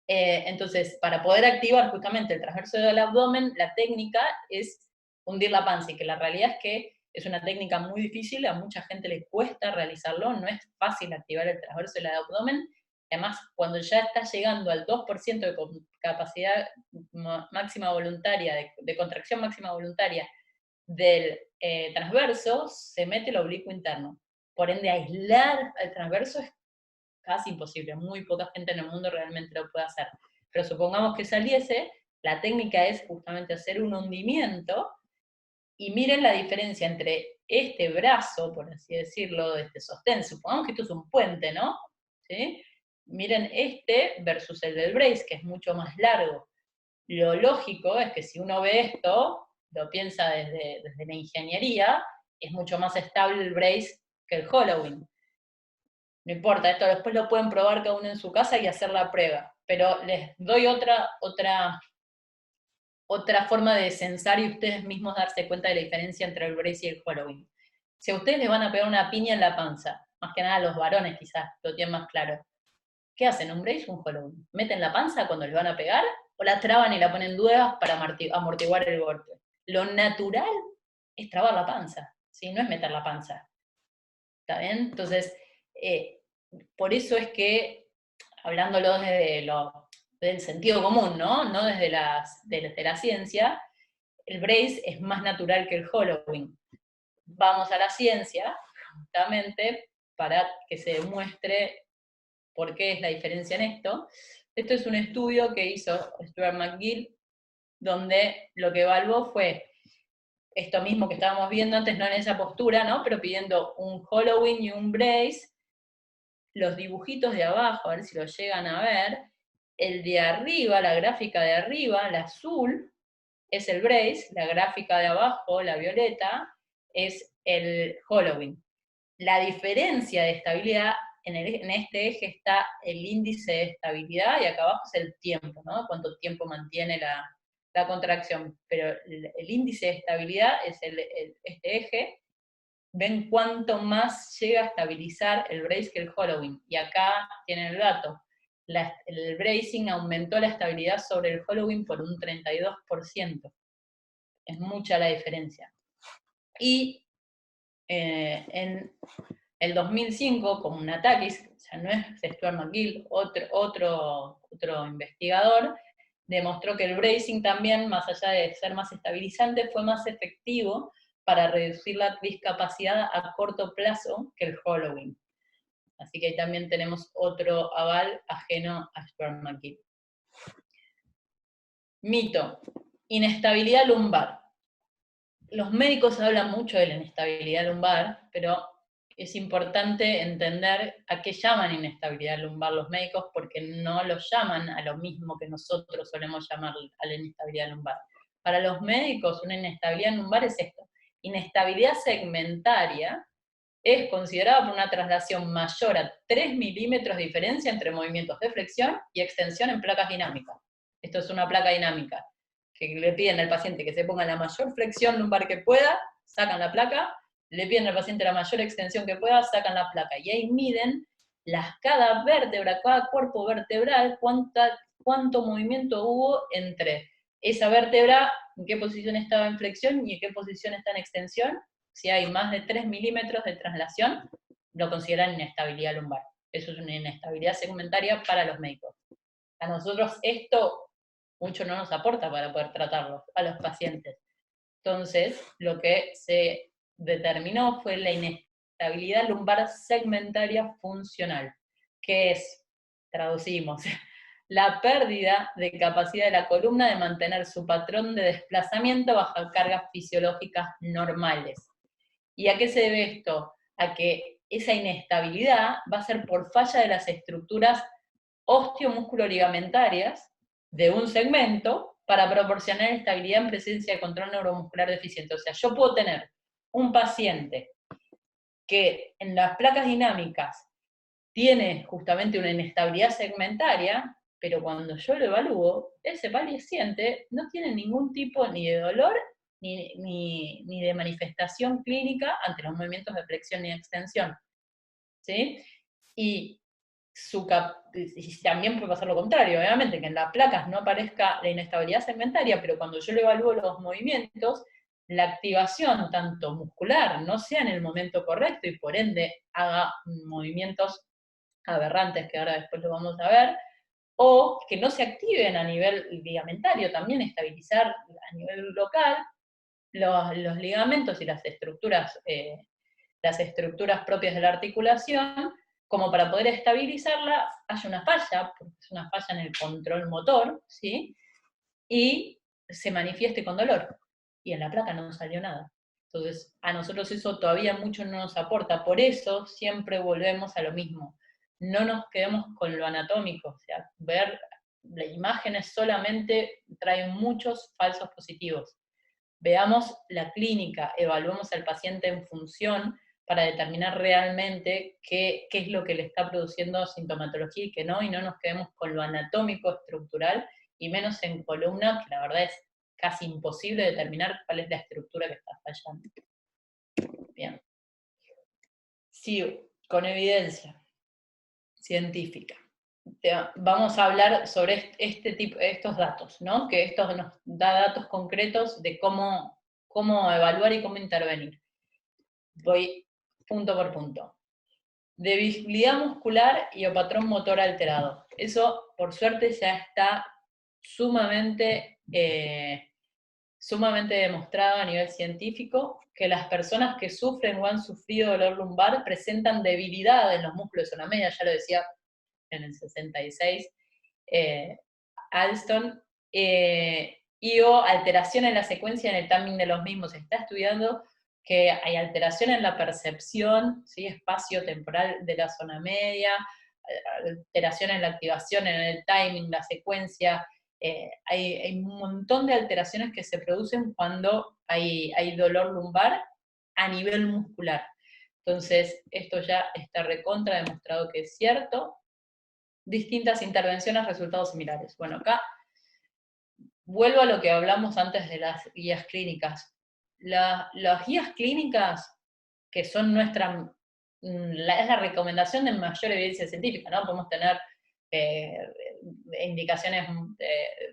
Entonces, para poder activar justamente el transverso del abdomen, la técnica es hundir la panza, y que la realidad es que es una técnica muy difícil, a mucha gente le cuesta realizarlo, no es fácil activar el transverso del abdomen. Además, cuando ya está llegando al 2% de capacidad máxima voluntaria, de contracción máxima voluntaria del transverso, se mete el oblicuo interno. Por ende, aislar el transverso es casi imposible, muy poca gente en el mundo realmente lo puede hacer. Pero supongamos que saliese, la técnica es justamente hacer un hundimiento, y miren la diferencia entre este brazo, por así decirlo, de este sostén, supongamos que esto es un puente, ¿no? ¿Sí? Miren este versus el del brace, que es mucho más largo. Lo lógico es que si uno ve esto, lo piensa desde la ingeniería, es mucho más estable el brace que el hollowing. No importa, esto después lo pueden probar cada uno en su casa y hacer la prueba. Pero les doy otra forma de censar y ustedes mismos darse cuenta de la diferencia entre el brace y el hollowing. Si a ustedes les van a pegar una piña en la panza, más que nada los varones quizás lo tienen más claro, ¿qué hacen? ¿Un brace o un hollowing? ¿Meten la panza cuando les van a pegar? ¿O la traban y la ponen duras para amortiguar el golpe? Lo natural es trabar la panza, ¿sí? No es meter la panza. ¿Está bien? Entonces, por eso es que, hablándolo del sentido común, ¿no? No desde la ciencia, el brace es más natural que el hollowing. Vamos a la ciencia, justamente, para que se demuestre por qué es la diferencia en esto. Esto es un estudio que hizo Stuart McGill, donde lo que evaluó fue esto mismo que estábamos viendo antes, no en esa postura, ¿no? Pero pidiendo un hollowing y un brace, los dibujitos de abajo, a ver si lo llegan a ver, el de arriba, la gráfica de arriba, la azul, es el brace, la gráfica de abajo, la violeta, es el hollowing. La diferencia de estabilidad, en este eje está el índice de estabilidad y acá abajo es el tiempo, ¿no? Cuánto tiempo mantiene la contracción. Pero el índice de estabilidad es este eje. Ven cuánto más llega a estabilizar el brace que el hollowing. Y acá tienen el dato. El bracing aumentó la estabilidad sobre el hollowing por un 32%. Es mucha la diferencia. Y en el 2005, como un ataque, o sea, no es Stuart McGill, otro investigador, demostró que el bracing también, más allá de ser más estabilizante, fue más efectivo para reducir la discapacidad a corto plazo que el hollowing. Así que ahí también tenemos otro aval ajeno a Stuart McGill. Mito: inestabilidad lumbar. Los médicos hablan mucho de la inestabilidad lumbar, pero es importante entender a qué llaman inestabilidad lumbar los médicos, porque no lo llaman a lo mismo que nosotros solemos llamar a la inestabilidad lumbar. Para los médicos, una inestabilidad lumbar es esto: inestabilidad segmentaria es considerada por una traslación mayor a 3 milímetros de diferencia entre movimientos de flexión y extensión en placas dinámicas. Esto es una placa dinámica, que le piden al paciente que se ponga la mayor flexión lumbar que pueda, sacan la placa, le piden al paciente la mayor extensión que pueda, sacan la placa, y ahí miden cada vértebra, cada cuerpo vertebral, cuánto movimiento hubo entre esa vértebra, en qué posición estaba en flexión y en qué posición está en extensión. Si hay más de 3 milímetros de traslación, lo consideran inestabilidad lumbar. Eso es una inestabilidad segmentaria para los médicos. A nosotros esto mucho no nos aporta para poder tratarlos a los pacientes. Entonces, lo que se determinó fue la inestabilidad lumbar segmentaria funcional, que es, traducimos, la pérdida de capacidad de la columna de mantener su patrón de desplazamiento bajo cargas fisiológicas normales. ¿Y a qué se debe esto? A que esa inestabilidad va a ser por falla de las estructuras osteomusculoligamentarias de un segmento para proporcionar estabilidad en presencia de control neuromuscular deficiente. O sea, yo puedo tener un paciente que en las placas dinámicas tiene justamente una inestabilidad segmentaria, pero cuando yo lo evalúo, ese paciente no tiene ningún tipo ni de dolor ni de manifestación clínica ante los movimientos de flexión y extensión. ¿Sí? Y también puede pasar lo contrario, obviamente, que en las placas no aparezca la inestabilidad segmentaria, pero cuando yo le evalúo los movimientos, la activación tanto muscular no sea en el momento correcto y por ende haga movimientos aberrantes, que ahora después lo vamos a ver, o que no se activen a nivel ligamentario, también estabilizar a nivel local los ligamentos y las estructuras propias de la articulación, como para poder estabilizarla, haya una falla, porque es una falla en el control motor, ¿sí? Y se manifieste con dolor. Y en la placa no salió nada. Entonces, a nosotros eso todavía mucho no nos aporta. Por eso siempre volvemos a lo mismo. No nos quedemos con lo anatómico. O sea, ver las imágenes solamente trae muchos falsos positivos. Veamos la clínica, evaluemos al paciente en función para determinar realmente qué es lo que le está produciendo sintomatología y qué no, y no nos quedemos con lo anatómico estructural, y menos en columna, que la verdad es casi imposible determinar cuál es la estructura que está fallando. Bien. Sigo con evidencia científica. Vamos a hablar sobre estos datos, ¿no? Que esto nos da datos concretos de cómo evaluar y cómo intervenir. Voy punto por punto. Debilidad muscular y o patrón motor alterado. Eso, por suerte, ya está sumamente demostrado a nivel científico, que las personas que sufren o han sufrido dolor lumbar presentan debilidad en los músculos de zona media, ya lo decía en el 66, Alston, y y o alteración en la secuencia en el timing de los mismos. Se está estudiando que hay alteración en la percepción, ¿sí? Espacio-temporal de la zona media, alteración en la activación, en el timing, la secuencia. Hay un montón de alteraciones que se producen cuando hay dolor lumbar a nivel muscular. Entonces, esto ya está recontra demostrado que es cierto. Distintas intervenciones, resultados similares. Bueno, acá vuelvo a lo que hablamos antes de las guías clínicas. Las guías clínicas, que son es la recomendación de mayor evidencia científica, ¿no? Podemos tener indicaciones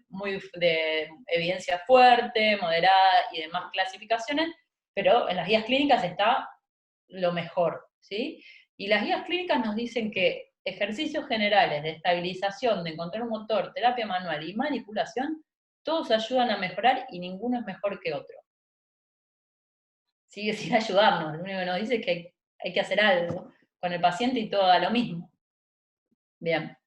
muy de evidencia fuerte, moderada y demás clasificaciones, pero en las guías clínicas está lo mejor, ¿sí? Y las guías clínicas nos dicen que ejercicios generales de estabilización, de control motor, terapia manual y manipulación, todos ayudan a mejorar y ninguno es mejor que otro. Sigue sin ayudarnos, lo único que nos dice es que hay que hacer algo con el paciente y todo da lo mismo. Bien.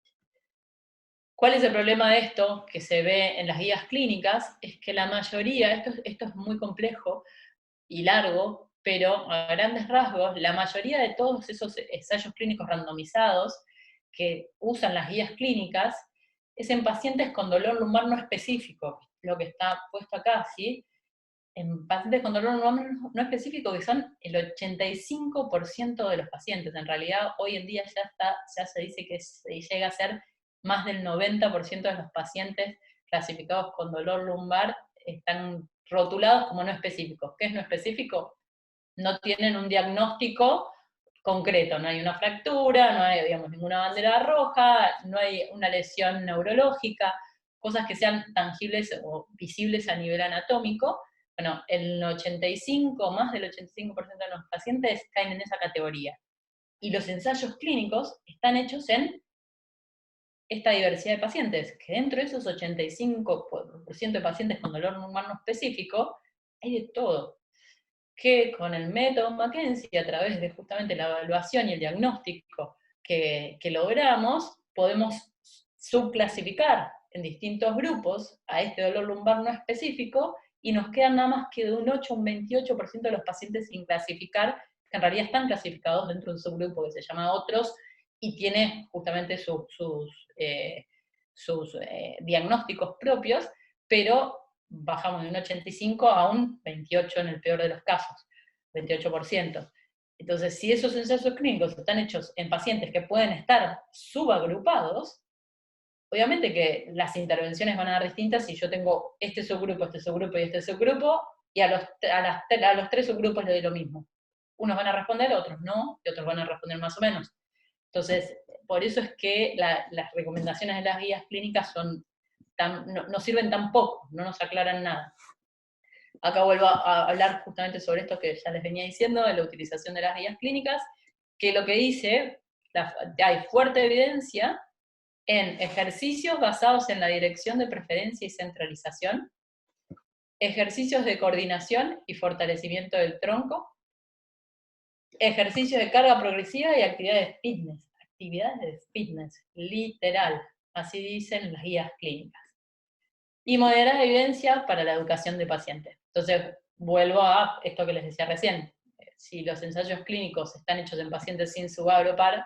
¿Cuál es el problema de esto que se ve en las guías clínicas? Es que la mayoría, esto es muy complejo y largo, pero a grandes rasgos, la mayoría de todos esos ensayos clínicos randomizados que usan las guías clínicas es en pacientes con dolor lumbar no específico, lo que está puesto acá, ¿sí? En pacientes con dolor lumbar no específico, que son el 85% de los pacientes. En realidad, hoy en día ya se dice que se llega a ser más del 90% de los pacientes clasificados con dolor lumbar están rotulados como no específicos. ¿Qué es no específico? No tienen un diagnóstico concreto, no hay una fractura, no hay, digamos, ninguna bandera roja, no hay una lesión neurológica, cosas que sean tangibles o visibles a nivel anatómico. Bueno, más del 85% de los pacientes caen en esa categoría. Y los ensayos clínicos están hechos en esta diversidad de pacientes, que dentro de esos 85% de pacientes con dolor lumbar no específico, hay de todo. Que con el método Mackenzie, a través de justamente la evaluación y el diagnóstico que logramos, podemos subclasificar en distintos grupos a este dolor lumbar no específico, y nos quedan nada más que de un 8 a un 28% de los pacientes sin clasificar, que en realidad están clasificados dentro de un subgrupo que se llama otros, y tiene justamente sus diagnósticos propios, pero bajamos de un 85 a un 28 en el peor de los casos, 28%. Entonces, si esos ensayos clínicos están hechos en pacientes que pueden estar subagrupados, obviamente que las intervenciones van a dar distintas si yo tengo este subgrupo y este subgrupo, y a los tres subgrupos le doy lo mismo. Unos van a responder, otros no, y otros van a responder más o menos. Entonces, por eso es que las recomendaciones de las guías clínicas no sirven tan poco, no nos aclaran nada. Acá vuelvo a hablar justamente sobre esto que ya les venía diciendo, de la utilización de las guías clínicas, que lo que dice, hay fuerte evidencia en ejercicios basados en la dirección de preferencia y centralización, ejercicios de coordinación y fortalecimiento del tronco, ejercicios de carga progresiva y actividades fitness, literal, así dicen las guías clínicas. Y moderada evidencia para la educación de pacientes. Entonces, vuelvo a esto que les decía recién. Si los ensayos clínicos están hechos en pacientes sin subagrupar,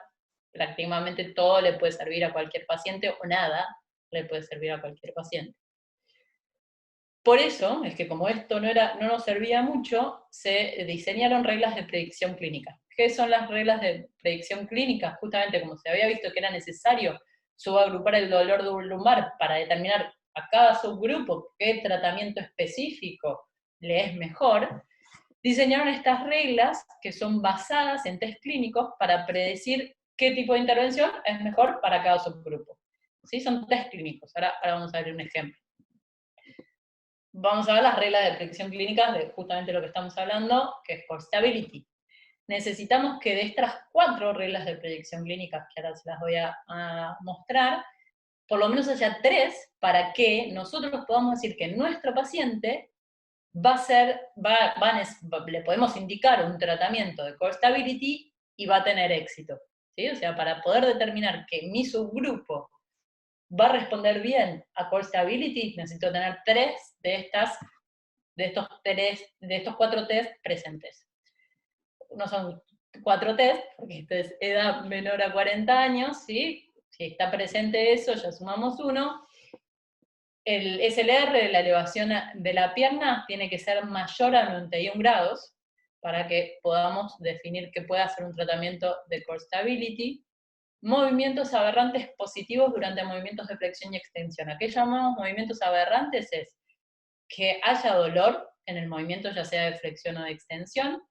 prácticamente todo le puede servir a cualquier paciente, o nada le puede servir a cualquier paciente. Por eso es que como esto no nos servía mucho, se diseñaron reglas de predicción clínica. ¿Qué son las reglas de predicción clínica? Justamente como se había visto que era necesario subagrupar el dolor lumbar para determinar a cada subgrupo qué tratamiento específico le es mejor, diseñaron estas reglas que son basadas en test clínicos para predecir qué tipo de intervención es mejor para cada subgrupo. ¿Sí? Son test clínicos. Ahora vamos a ver un ejemplo. Vamos a ver las reglas de predicción clínica de justamente lo que estamos hablando, que es core stability. Necesitamos que de estas 4 reglas de predicción clínica, que ahora se las voy a mostrar, por lo menos haya 3 para que nosotros podamos decir que nuestro paciente le podemos indicar un tratamiento de core stability y va a tener éxito. ¿Sí? O sea, para poder determinar que mi subgrupo va a responder bien a Core Stability, necesito tener 3 de estos 4 test presentes. No son 4 test, porque esto es edad menor a 40 años, ¿sí? Si está presente eso, ya sumamos 1. El SLR de la elevación de la pierna tiene que ser mayor a 91 grados para que podamos definir que pueda ser un tratamiento de Core Stability. Movimientos aberrantes positivos durante movimientos de flexión y extensión. ¿A qué llamamos movimientos aberrantes? Es que haya dolor en el movimiento, ya sea de flexión o de extensión,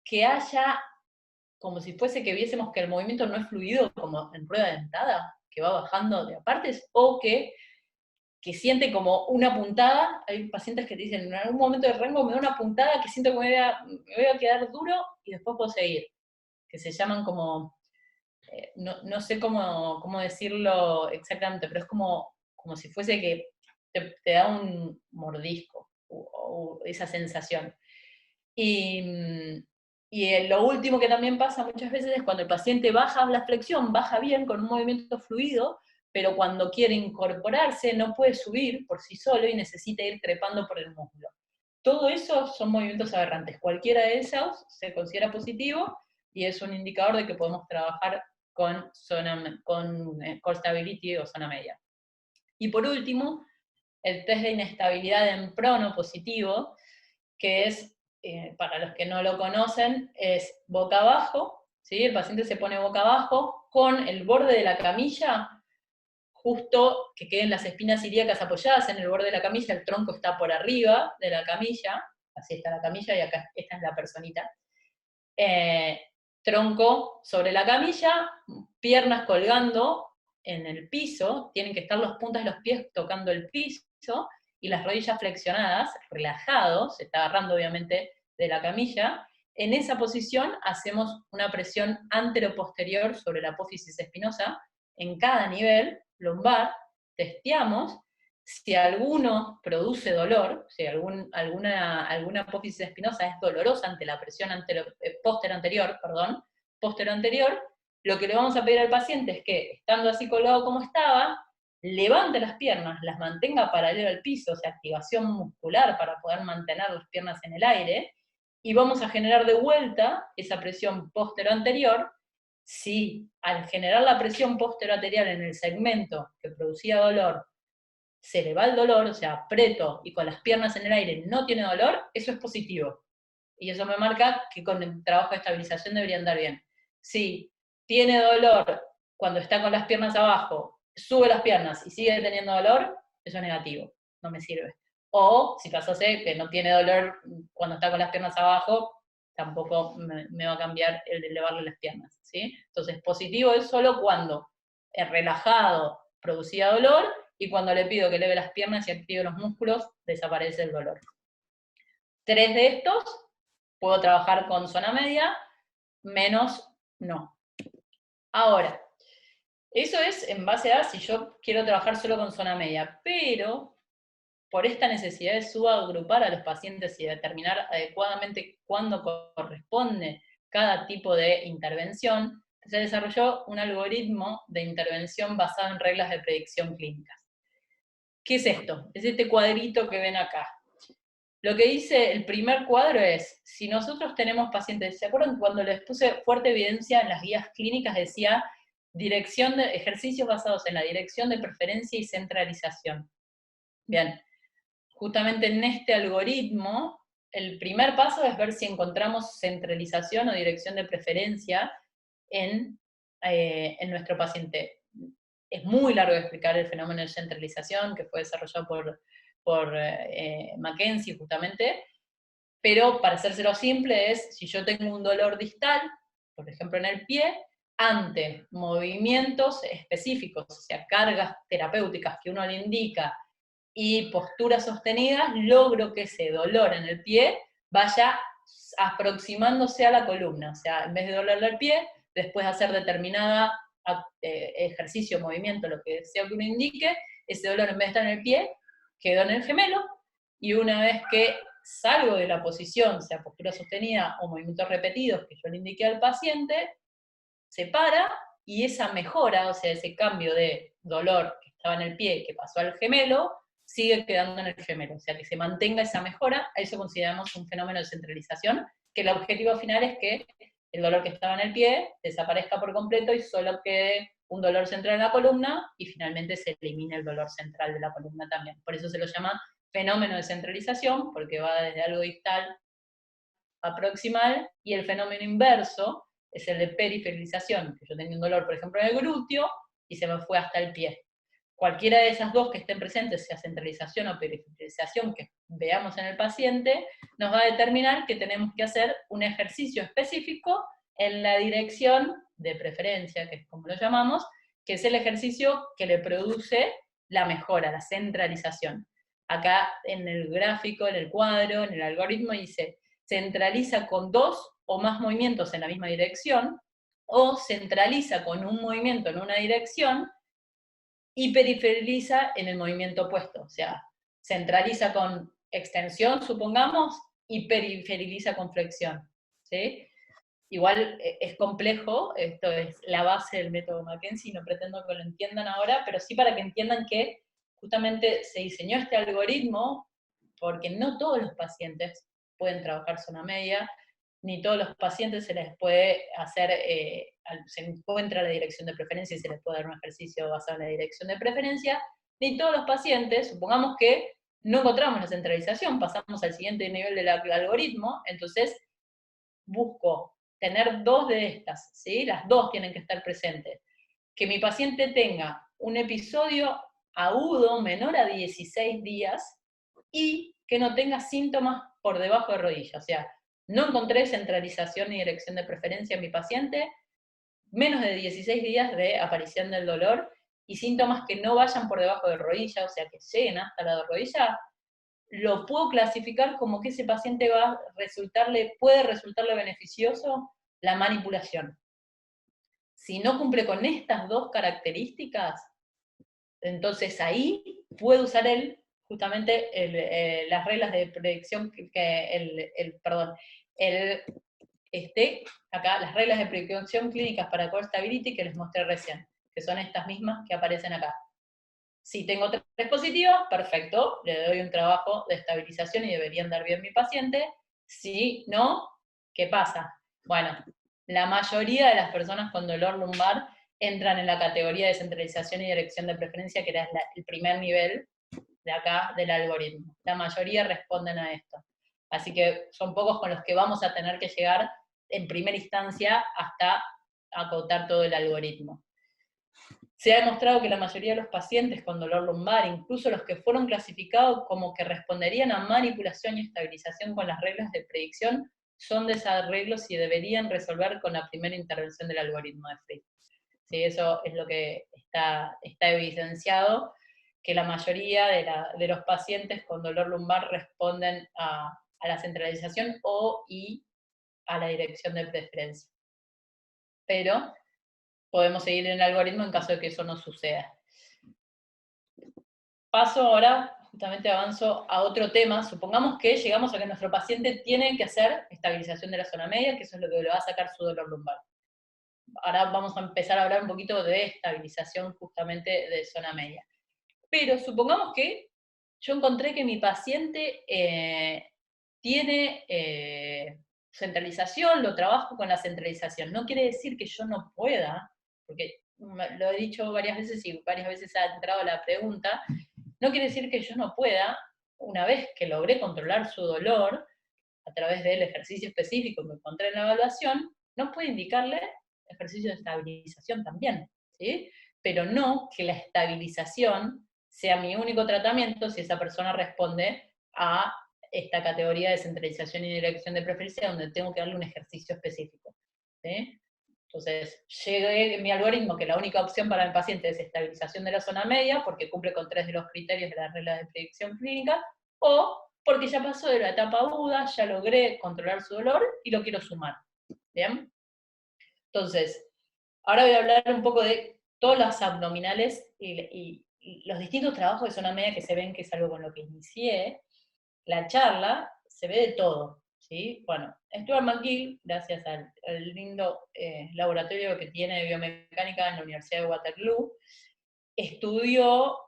que haya, como si fuese que viésemos que el movimiento no es fluido, como en rueda dentada, que va bajando de a partes, o que siente como una puntada. Hay pacientes que te dicen, en algún momento del rango me da una puntada que siento que me voy a quedar duro y después puedo seguir, que se llaman como, no sé cómo decirlo exactamente, pero es como si fuese que te da un mordisco, o esa sensación. Y lo último que también pasa muchas veces es cuando el paciente baja la flexión, baja bien con un movimiento fluido, pero cuando quiere incorporarse no puede subir por sí solo y necesita ir trepando por el músculo. Todo eso son movimientos aberrantes. Cualquiera de esos se considera positivo y es un indicador de que podemos trabajar con Core Stability o zona media. Y por último, el test de inestabilidad en prono positivo, que es, para los que no lo conocen, es boca abajo, ¿sí? El paciente se pone boca abajo con el borde de la camilla, justo que queden las espinas ilíacas apoyadas en el borde de la camilla, el tronco está por arriba de la camilla, así está la camilla y acá esta es la personita. Tronco sobre la camilla, piernas colgando en el piso, tienen que estar las puntas de los pies tocando el piso, y las rodillas flexionadas, relajado, se está agarrando obviamente de la camilla. En esa posición hacemos una presión antero-posterior sobre la apófisis espinosa en cada nivel lumbar, testeamos. Si alguno produce dolor, si alguna apófisis espinosa es dolorosa ante la presión posterior anterior, lo que le vamos a pedir al paciente es que, estando así colgado como estaba, levante las piernas, las mantenga paralelo al piso, o sea, activación muscular para poder mantener las piernas en el aire, y vamos a generar de vuelta esa presión posterior. Si al generar la presión posterior en el segmento que producía dolor, se le va el dolor, o sea, aprieto y con las piernas en el aire no tiene dolor, eso es positivo. Y eso me marca que con el trabajo de estabilización debería andar bien. Si tiene dolor cuando está con las piernas abajo, sube las piernas y sigue teniendo dolor, eso es negativo, no me sirve. O si pasase que no tiene dolor cuando está con las piernas abajo, tampoco me va a cambiar el de elevarle las piernas, ¿sí? Entonces, positivo es solo cuando relajado producía dolor, y cuando le pido que eleve las piernas y active los músculos, desaparece el dolor. 3 de estos puedo trabajar con zona media, menos no. Ahora, eso es en base a si yo quiero trabajar solo con zona media, pero por esta necesidad de subagrupar a los pacientes y determinar adecuadamente cuándo corresponde cada tipo de intervención, se desarrolló un algoritmo de intervención basado en reglas de predicción clínicas. ¿Qué es esto? Es este cuadrito que ven acá. Lo que dice el primer cuadro es, si nosotros tenemos pacientes, ¿se acuerdan cuando les puse fuerte evidencia en las guías clínicas? Decía dirección de ejercicios basados en la dirección de preferencia y centralización. Bien, justamente en este algoritmo, el primer paso es ver si encontramos centralización o dirección de preferencia en nuestro paciente. Es muy largo de explicar el fenómeno de centralización, que fue desarrollado por Mackenzie justamente, pero para hacérselo simple es, si yo tengo un dolor distal, por ejemplo en el pie, ante movimientos específicos, o sea, cargas terapéuticas que uno le indica y posturas sostenidas, logro que ese dolor en el pie vaya aproximándose a la columna, o sea, en vez de dolerle el pie, después de hacer determinada ejercicio, movimiento, lo que sea que uno indique, ese dolor en vez de estar en el pie, quedó en el gemelo, y una vez que salgo de la posición, sea postura sostenida o movimientos repetidos que yo le indiqué al paciente, se para y esa mejora, o sea, ese cambio de dolor que estaba en el pie, que pasó al gemelo, sigue quedando en el gemelo, o sea, que se mantenga esa mejora, a eso consideramos un fenómeno de centralización, que el objetivo final es que el dolor que estaba en el pie desaparezca por completo y solo quede un dolor central en la columna, y finalmente se elimina el dolor central de la columna también. Por eso se lo llama fenómeno de centralización, porque va desde algo distal a proximal, y el fenómeno inverso es el de periferalización, que yo tenía un dolor, por ejemplo, en el glúteo, y se me fue hasta el pie. Cualquiera de esas dos que estén presentes, sea centralización o periferalización, que veamos en el paciente, nos va a determinar que tenemos que hacer un ejercicio específico en la dirección de preferencia, que es como lo llamamos, que es el ejercicio que le produce la mejora, la centralización. Acá en el gráfico, en el cuadro, en el algoritmo dice, centraliza con 2 o más movimientos en la misma dirección, o centraliza con un movimiento en una dirección, y periferaliza en el movimiento opuesto, o sea, centraliza con extensión, supongamos, y periferaliza con flexión, ¿sí? Igual es complejo, esto es la base del método Mackenzie, no pretendo que lo entiendan ahora, pero sí para que entiendan que justamente se diseñó este algoritmo porque no todos los pacientes pueden trabajar zona media, ni todos los pacientes se les puede hacer, se encuentra la dirección de preferencia y se les puede dar un ejercicio basado en la dirección de preferencia, ni todos los pacientes, supongamos que no encontramos la centralización, pasamos al siguiente nivel del algoritmo, entonces busco tener 2 de estas, ¿sí? Las 2 tienen que estar presentes. Que mi paciente tenga un episodio agudo menor a 16 días y que no tenga síntomas por debajo de rodilla. O sea, no encontré centralización ni dirección de preferencia en mi paciente, menos de 16 días de aparición del dolor y síntomas que no vayan por debajo de rodilla, o sea, que lleguen hasta la rodilla, lo puedo clasificar como que ese paciente puede resultarle beneficioso la manipulación. Si no cumple con estas 2 características, entonces ahí puede usar él justamente las reglas de predicción, acá las reglas de predicción clínicas para core stability que les mostré recién, que son estas mismas que aparecen acá. Si tengo 3 positivas, perfecto, le doy un trabajo de estabilización y debería andar bien mi paciente. Si no, ¿qué pasa? Bueno, la mayoría de las personas con dolor lumbar entran en la categoría de centralización y dirección de preferencia, que era el primer nivel de acá del algoritmo. La mayoría responden a esto. Así que son pocos con los que vamos a tener que llegar en primera instancia hasta acotar todo el algoritmo. Se ha demostrado que la mayoría de los pacientes con dolor lumbar, incluso los que fueron clasificados como que responderían a manipulación y estabilización con las reglas de predicción, son desarreglos y deberían resolver con la primera intervención del algoritmo de Fritz. ¿Sí? Eso es lo que está evidenciado, que la mayoría de los pacientes con dolor lumbar responden a la centralización y a la dirección de preferencia. Pero podemos seguir en el algoritmo en caso de que eso no suceda. Paso ahora, justamente avanzo a otro tema. Supongamos que llegamos a que nuestro paciente tiene que hacer estabilización de la zona media, que eso es lo que le va a sacar su dolor lumbar. Ahora vamos a empezar a hablar un poquito de estabilización justamente de zona media. Pero supongamos que yo encontré que mi paciente tiene centralización, lo trabajo con la centralización. No quiere decir que yo no pueda, porque lo he dicho varias veces y varias veces ha entrado la pregunta, no quiere decir que yo no pueda, una vez que logré controlar su dolor, a través del ejercicio específico que encontré en la evaluación, no puedo indicarle ejercicio de estabilización también, ¿sí? Pero no que la estabilización sea mi único tratamiento si esa persona responde a esta categoría de centralización y dirección de preferencia, donde tengo que darle un ejercicio específico, ¿sí? Entonces, llegué en mi algoritmo que la única opción para el paciente es estabilización de la zona media, porque cumple con 3 de los criterios de las reglas de predicción clínica, o porque ya pasó de la etapa aguda, ya logré controlar su dolor y lo quiero sumar. ¿Bien? Entonces, ahora voy a hablar un poco de todas las abdominales y los distintos trabajos de zona media que se ven, que es algo con lo que inicié la charla, se ve de todo, ¿sí? Bueno, Stuart McGill, gracias al lindo laboratorio que tiene de biomecánica en la Universidad de Waterloo, estudió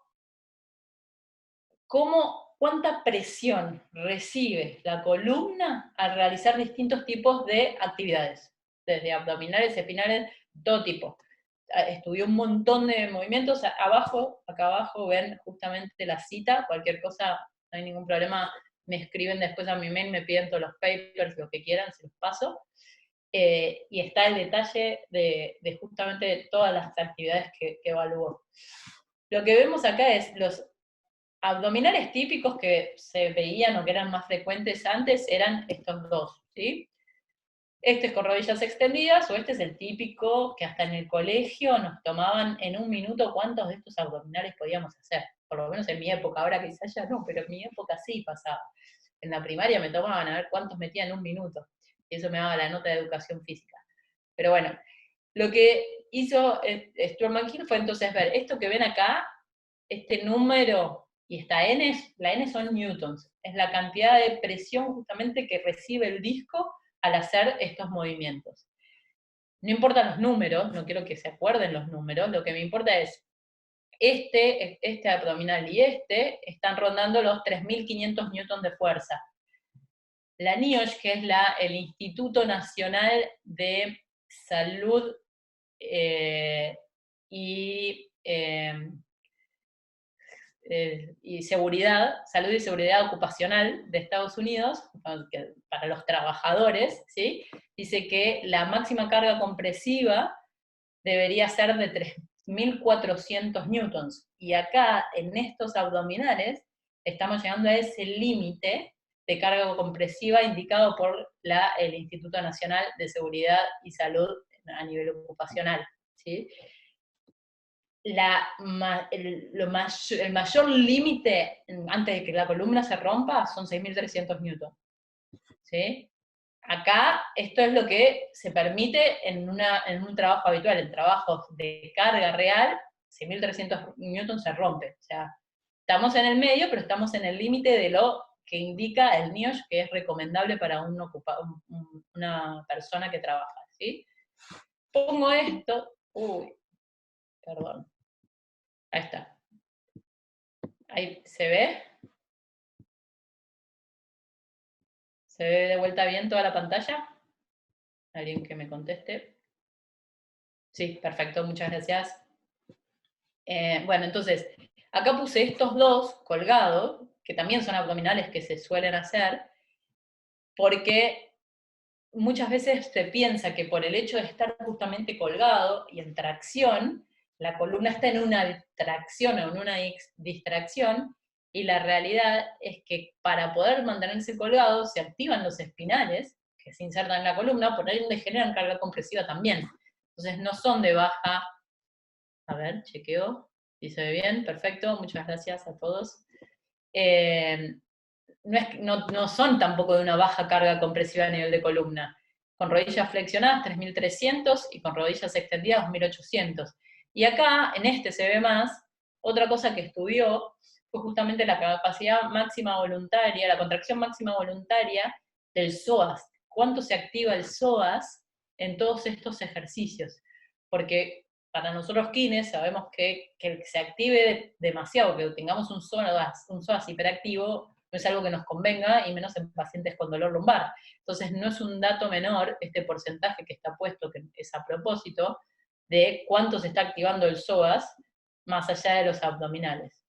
cuánta presión recibe la columna al realizar distintos tipos de actividades, desde abdominales, espinales, todo tipo. Estudió un montón de movimientos. Acá abajo ven justamente la cita, cualquier cosa, no hay ningún problema, me escriben después a mi mail, me piden todos los papers, lo que quieran, se los paso. Y está el detalle de justamente todas las actividades que evaluó. Lo que vemos acá es los abdominales típicos que se veían o que eran más frecuentes antes eran estos dos, ¿sí? Este es con rodillas extendidas, o este es el típico que hasta en el colegio nos tomaban en un minuto cuántos de estos abdominales podíamos hacer. Por lo menos en mi época, ahora quizás ya no, pero en mi época sí pasaba. En la primaria me tomaban a ver cuántos metía en un minuto, y eso me daba la nota de educación física. Pero bueno, lo que hizo Stuart McGill fue entonces ver esto que ven acá, este número, y esta N, la N son newtons, es la cantidad de presión justamente que recibe el disco al hacer estos movimientos. No importan los números, no quiero que se acuerden los números, lo que me importa es este abdominal y están rondando los 3.500 newtons de fuerza. La NIOSH, que es el Instituto Nacional de Salud y Seguridad, Salud y Seguridad Ocupacional de Estados Unidos, para los trabajadores, ¿sí? Dice que la máxima carga compresiva debería ser de 3.400 newtons. Y acá, en estos abdominales, estamos llegando a ese límite de carga compresiva indicado por el Instituto Nacional de Seguridad y Salud a nivel ocupacional, ¿sí? El mayor límite antes de que la columna se rompa son 6.300 newtons, ¿sí? Acá esto es lo que se permite en un trabajo habitual, en trabajos de carga real, 6.300 newtons se rompe. O sea, estamos en el medio, pero estamos en el límite de lo que indica el NIOSH, que es recomendable para una persona que trabaja, ¿sí? Pongo esto, perdón. Ahí está. Ahí, ¿se ve? ¿Se ve de vuelta bien toda la pantalla? ¿Alguien que me conteste? Sí, perfecto, muchas gracias. Bueno, entonces, acá puse estos dos colgados, que también son abdominales que se suelen hacer, porque muchas veces se piensa que por el hecho de estar justamente colgado y en tracción, la columna está en una tracción o en una distracción, y la realidad es que para poder mantenerse colgado se activan los espinales que se insertan en la columna, por ahí donde generan carga compresiva también. Entonces no son de baja. A ver, chequeo. Si se ve bien, perfecto, muchas gracias a todos. No son tampoco de una baja carga compresiva a nivel de columna. Con rodillas flexionadas 3.300 y con rodillas extendidas 2.800. Y acá, en este se ve más, otra cosa que estudió fue justamente la capacidad máxima voluntaria, la contracción máxima voluntaria del psoas. ¿Cuánto se activa el psoas en todos estos ejercicios? Porque para nosotros kines sabemos que se active demasiado, que tengamos un psoas hiperactivo, no es algo que nos convenga, y menos en pacientes con dolor lumbar. Entonces no es un dato menor este porcentaje que está puesto, que es a propósito, de cuánto se está activando el psoas, más allá de los abdominales.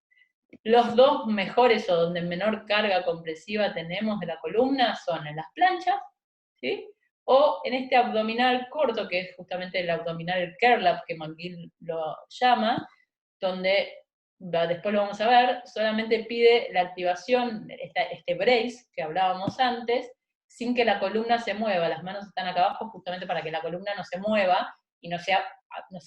Los dos mejores, o donde menor carga compresiva tenemos de la columna, son en las planchas, ¿sí? O en este abdominal corto, que es justamente el abdominal curl up, que McGill lo llama, donde, después lo vamos a ver, solamente pide la activación, este brace que hablábamos antes, sin que la columna se mueva. Las manos están acá abajo justamente para que la columna no se mueva y no se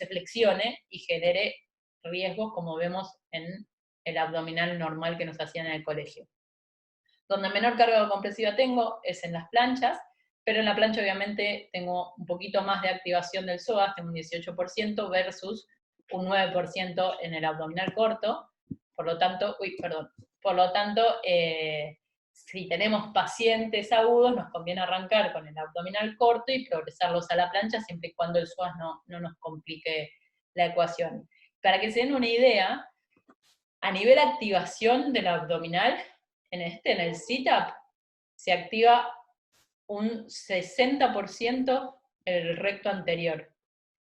flexione y genere riesgos como vemos en el abdominal normal que nos hacían en el colegio. Donde menor carga compresiva tengo es en las planchas, pero en la plancha obviamente tengo un poquito más de activación del psoas, tengo un 18% versus un 9% en el abdominal corto, por lo tanto, si tenemos pacientes agudos, nos conviene arrancar con el abdominal corto y progresarlos a la plancha, siempre y cuando el psoas no nos complique la ecuación. Para que se den una idea, a nivel activación del abdominal, en el sit-up, se activa un 60% el recto anterior.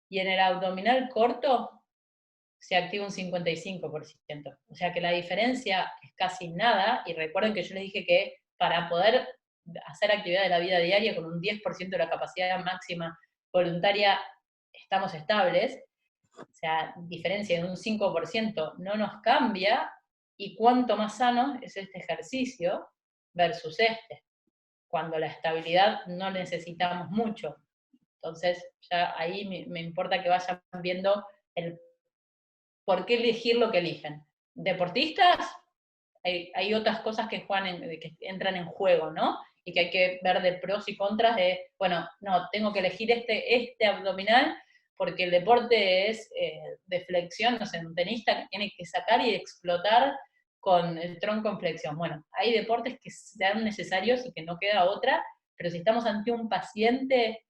Y en el abdominal corto se activa un 55%. O sea que la diferencia es casi nada, y recuerden que yo les dije que para poder hacer actividad de la vida diaria con un 10% de la capacidad máxima voluntaria estamos estables, o sea, diferencia de un 5% no nos cambia, y cuánto más sano es este ejercicio versus este, cuando la estabilidad no necesitamos mucho. Entonces, ya ahí me importa que vayan viendo el por qué elegir lo que eligen. Deportistas, hay otras cosas que que entran en juego, ¿no? Y que hay que ver de pros y contras de, bueno, no, tengo que elegir este abdominal porque el deporte es de flexión, no sé, un tenista que tiene que sacar y explotar con el tronco en flexión. Bueno, hay deportes que sean necesarios y que no queda otra, pero si estamos ante un paciente,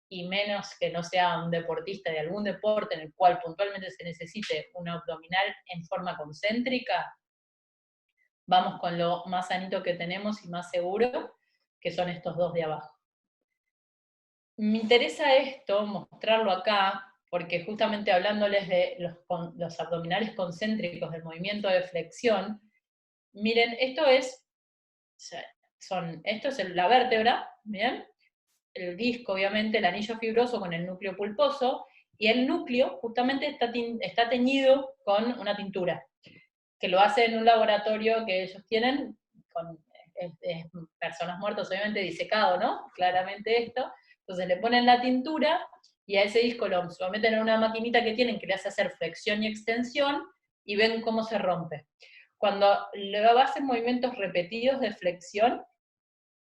y menos que no sea un deportista de algún deporte en el cual puntualmente se necesite un abdominal en forma concéntrica, vamos con lo más sanito que tenemos y más seguro, que son estos dos de abajo. Me interesa esto, mostrarlo acá, porque justamente hablándoles de los abdominales concéntricos del movimiento de flexión, miren, esto es la vértebra, ¿bien? El disco, obviamente, el anillo fibroso con el núcleo pulposo, y el núcleo justamente está teñido con una tintura, que lo hace en un laboratorio que ellos tienen, con personas muertas, obviamente disecado, ¿no? Claramente esto. Entonces le ponen la tintura, y a ese disco lo someten en una maquinita que tienen que le hace hacer flexión y extensión, y ven cómo se rompe. Cuando le hacen movimientos repetidos de flexión,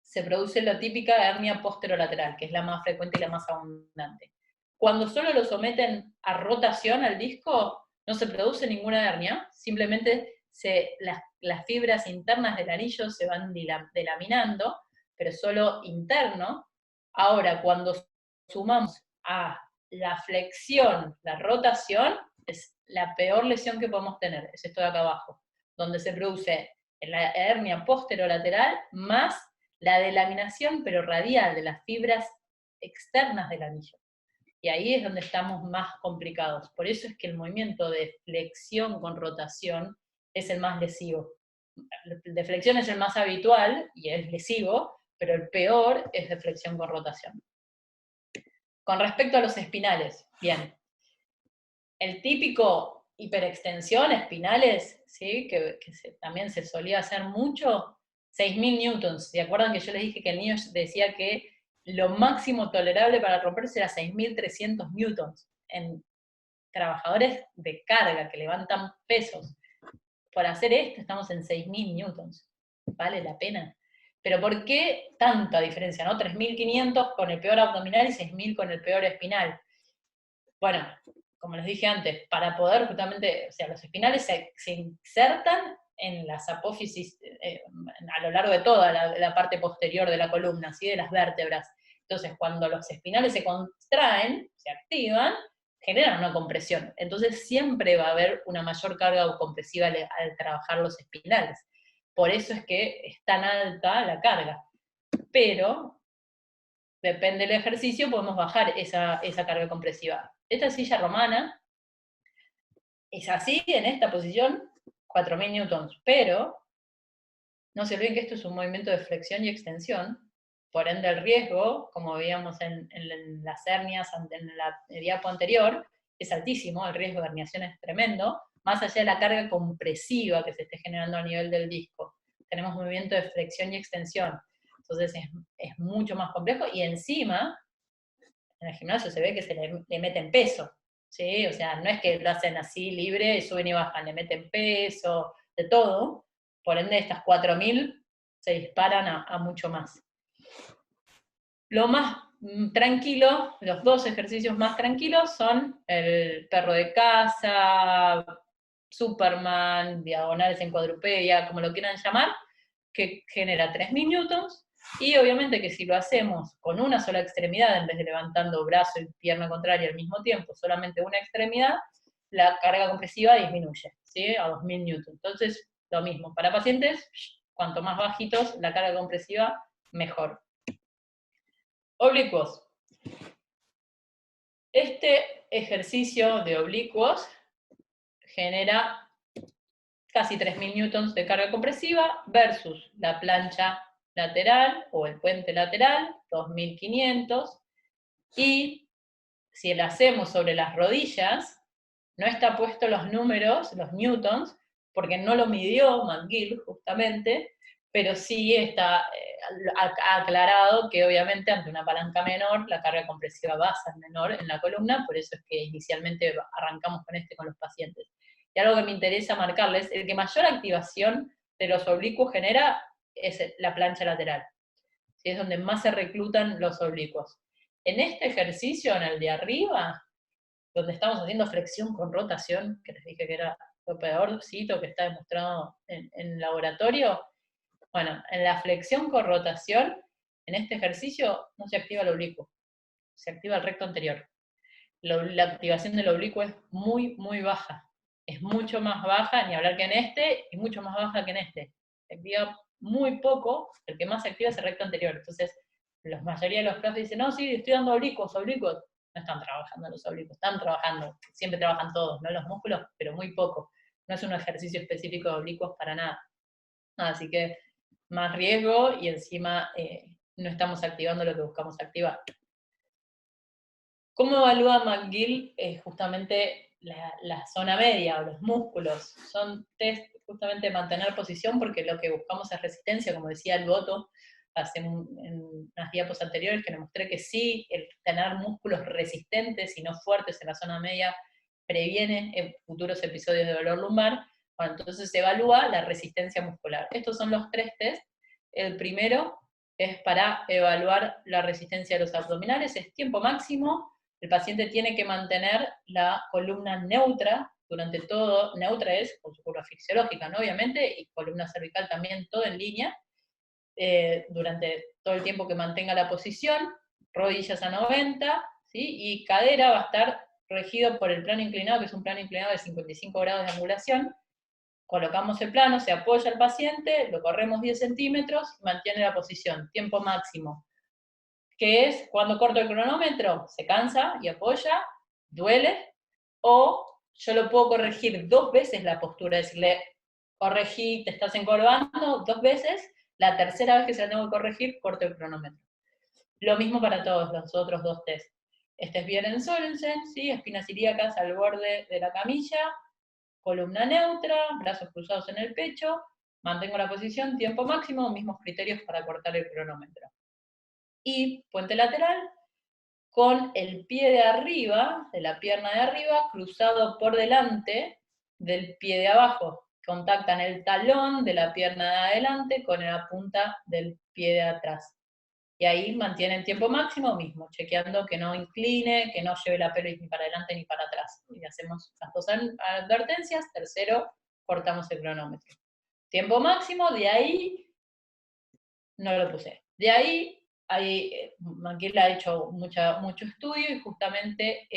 se produce la típica hernia posterolateral, que es la más frecuente y la más abundante. Cuando solo lo someten a rotación al disco, no se produce ninguna hernia, simplemente las fibras internas del anillo se van delaminando, pero solo interno. Ahora, cuando sumamos a la flexión, la rotación, es la peor lesión que podemos tener, es esto de acá abajo, donde se produce la hernia posterolateral más la delaminación, pero radial, de las fibras externas del anillo. Y ahí es donde estamos más complicados. Por eso es que el movimiento de flexión con rotación es el más lesivo. El de flexión es el más habitual y es lesivo, pero el peor es de flexión con rotación. Con respecto a los espinales, bien. El típico hiperextensión, espinales, ¿sí? que también se solía hacer mucho, 6.000 newtons. ¿Se acuerdan que yo les dije que el niño decía que lo máximo tolerable para romperse era 6.300 newtons en trabajadores de carga que levantan pesos? Por hacer esto estamos en 6.000 newtons. ¿Vale la pena? Pero ¿por qué tanta diferencia, no? 3.500 con el peor abdominal y 6.000 con el peor espinal. Bueno, como les dije antes, para poder justamente, o sea, los espinales se insertan en las apófisis a lo largo de toda la parte posterior de la columna, ¿sí? De las vértebras. Entonces, cuando los espinales se contraen, se activan, generan una compresión. Entonces, siempre va a haber una mayor carga compresiva al trabajar los espinales. Por eso es que es tan alta la carga. Pero, depende del ejercicio, podemos bajar esa carga compresiva. Esta silla romana es así, en esta posición, 4.000 newtons, pero no se olviden que esto es un movimiento de flexión y extensión, por ende el riesgo, como veíamos en las hernias en la diapo anterior, es altísimo, el riesgo de herniación es tremendo, más allá de la carga compresiva que se esté generando a nivel del disco. Tenemos movimiento de flexión y extensión, entonces es mucho más complejo, y encima, en el gimnasio se ve que se le meten peso, ¿sí? O sea, no es que lo hacen así libre, suben y bajan, le meten peso, de todo, por ende estas 4.000 se disparan a mucho más. Lo más tranquilo, los dos ejercicios más tranquilos son el perro de casa, Superman, diagonales en cuadrupedia, como lo quieran llamar, que genera 3.000 newtons, y obviamente que si lo hacemos con una sola extremidad, en vez de levantando brazo y pierna contraria al mismo tiempo, solamente una extremidad, la carga compresiva disminuye, ¿sí? A 2.000 newtons. Entonces, lo mismo, para pacientes, cuanto más bajitos la carga compresiva, mejor. Oblicuos. Este ejercicio de oblicuos genera casi 3.000 newtons de carga compresiva versus la plancha lateral o el puente lateral, 2.500, y si lo hacemos sobre las rodillas, no está puesto los números, los newtons, porque no lo midió McGill justamente, pero sí está aclarado que obviamente ante una palanca menor la carga compresiva va a ser menor en la columna, por eso es que inicialmente arrancamos con los pacientes. Y algo que me interesa marcarles, el que mayor activación de los oblicuos genera es la plancha lateral, ¿sí? Es donde más se reclutan los oblicuos. En este ejercicio, en el de arriba, donde estamos haciendo flexión con rotación, que les dije que era lo peorcito que está demostrado en laboratorio, bueno, en la flexión con rotación, en este ejercicio no se activa el oblicuo, se activa el recto anterior. La activación del oblicuo es muy, muy baja. Es mucho más baja, ni hablar que en este, y mucho más baja que en este. Se activa muy poco, el que más se activa es el recto anterior. Entonces, la mayoría de los profes dicen, no, sí, estoy dando oblicuos, oblicuos. No están trabajando los oblicuos, están trabajando, siempre trabajan todos, ¿no? Los músculos, pero muy poco. No es un ejercicio específico de oblicuos para nada. Así que más riesgo y encima no estamos activando lo que buscamos activar. ¿Cómo evalúa McGill justamente la zona media o los músculos? Son test justamente de mantener posición porque lo que buscamos es resistencia, como decía el Boto en unas diapos anteriores, que le mostré que sí, el tener músculos resistentes y no fuertes en la zona media previene en futuros episodios de dolor lumbar. Bueno, entonces se evalúa la resistencia muscular. Estos son los 3 test. El primero es para evaluar la resistencia de los abdominales, es tiempo máximo. El paciente tiene que mantener la columna neutra durante todo, neutra es con su curva fisiológica, ¿no? Obviamente, y columna cervical también, todo en línea, durante todo el tiempo que mantenga la posición, rodillas a 90, ¿sí? Y cadera va a estar regido por el plano inclinado, que es un plano inclinado de 55 grados de angulación. Colocamos el plano, se apoya el paciente, lo corremos 10 centímetros, mantiene la posición, tiempo máximo, que es cuando corto el cronómetro, se cansa y apoya, duele, o yo lo puedo corregir 2 veces la postura, decirle, corregí, te estás encorvando 2 veces, la tercera vez que se la tengo que corregir, corto el cronómetro. Lo mismo para todos los otros 2 test. Este es Bjorn Sørensen, ¿sí? Espinas ilíacas al borde de la camilla, columna neutra, brazos cruzados en el pecho, mantengo la posición, tiempo máximo, mismos criterios para cortar el cronómetro. Y puente lateral, con el pie de arriba, de la pierna de arriba, cruzado por delante del pie de abajo. Contactan el talón de la pierna de adelante con la punta del pie de atrás. Y ahí mantienen tiempo máximo mismo, chequeando que no incline, que no lleve la pelvis ni para adelante ni para atrás. Y hacemos las 2 advertencias. Tercero, cortamos el cronómetro. Tiempo máximo, de ahí, no lo puse. De ahí, McGill ha hecho mucho estudio y justamente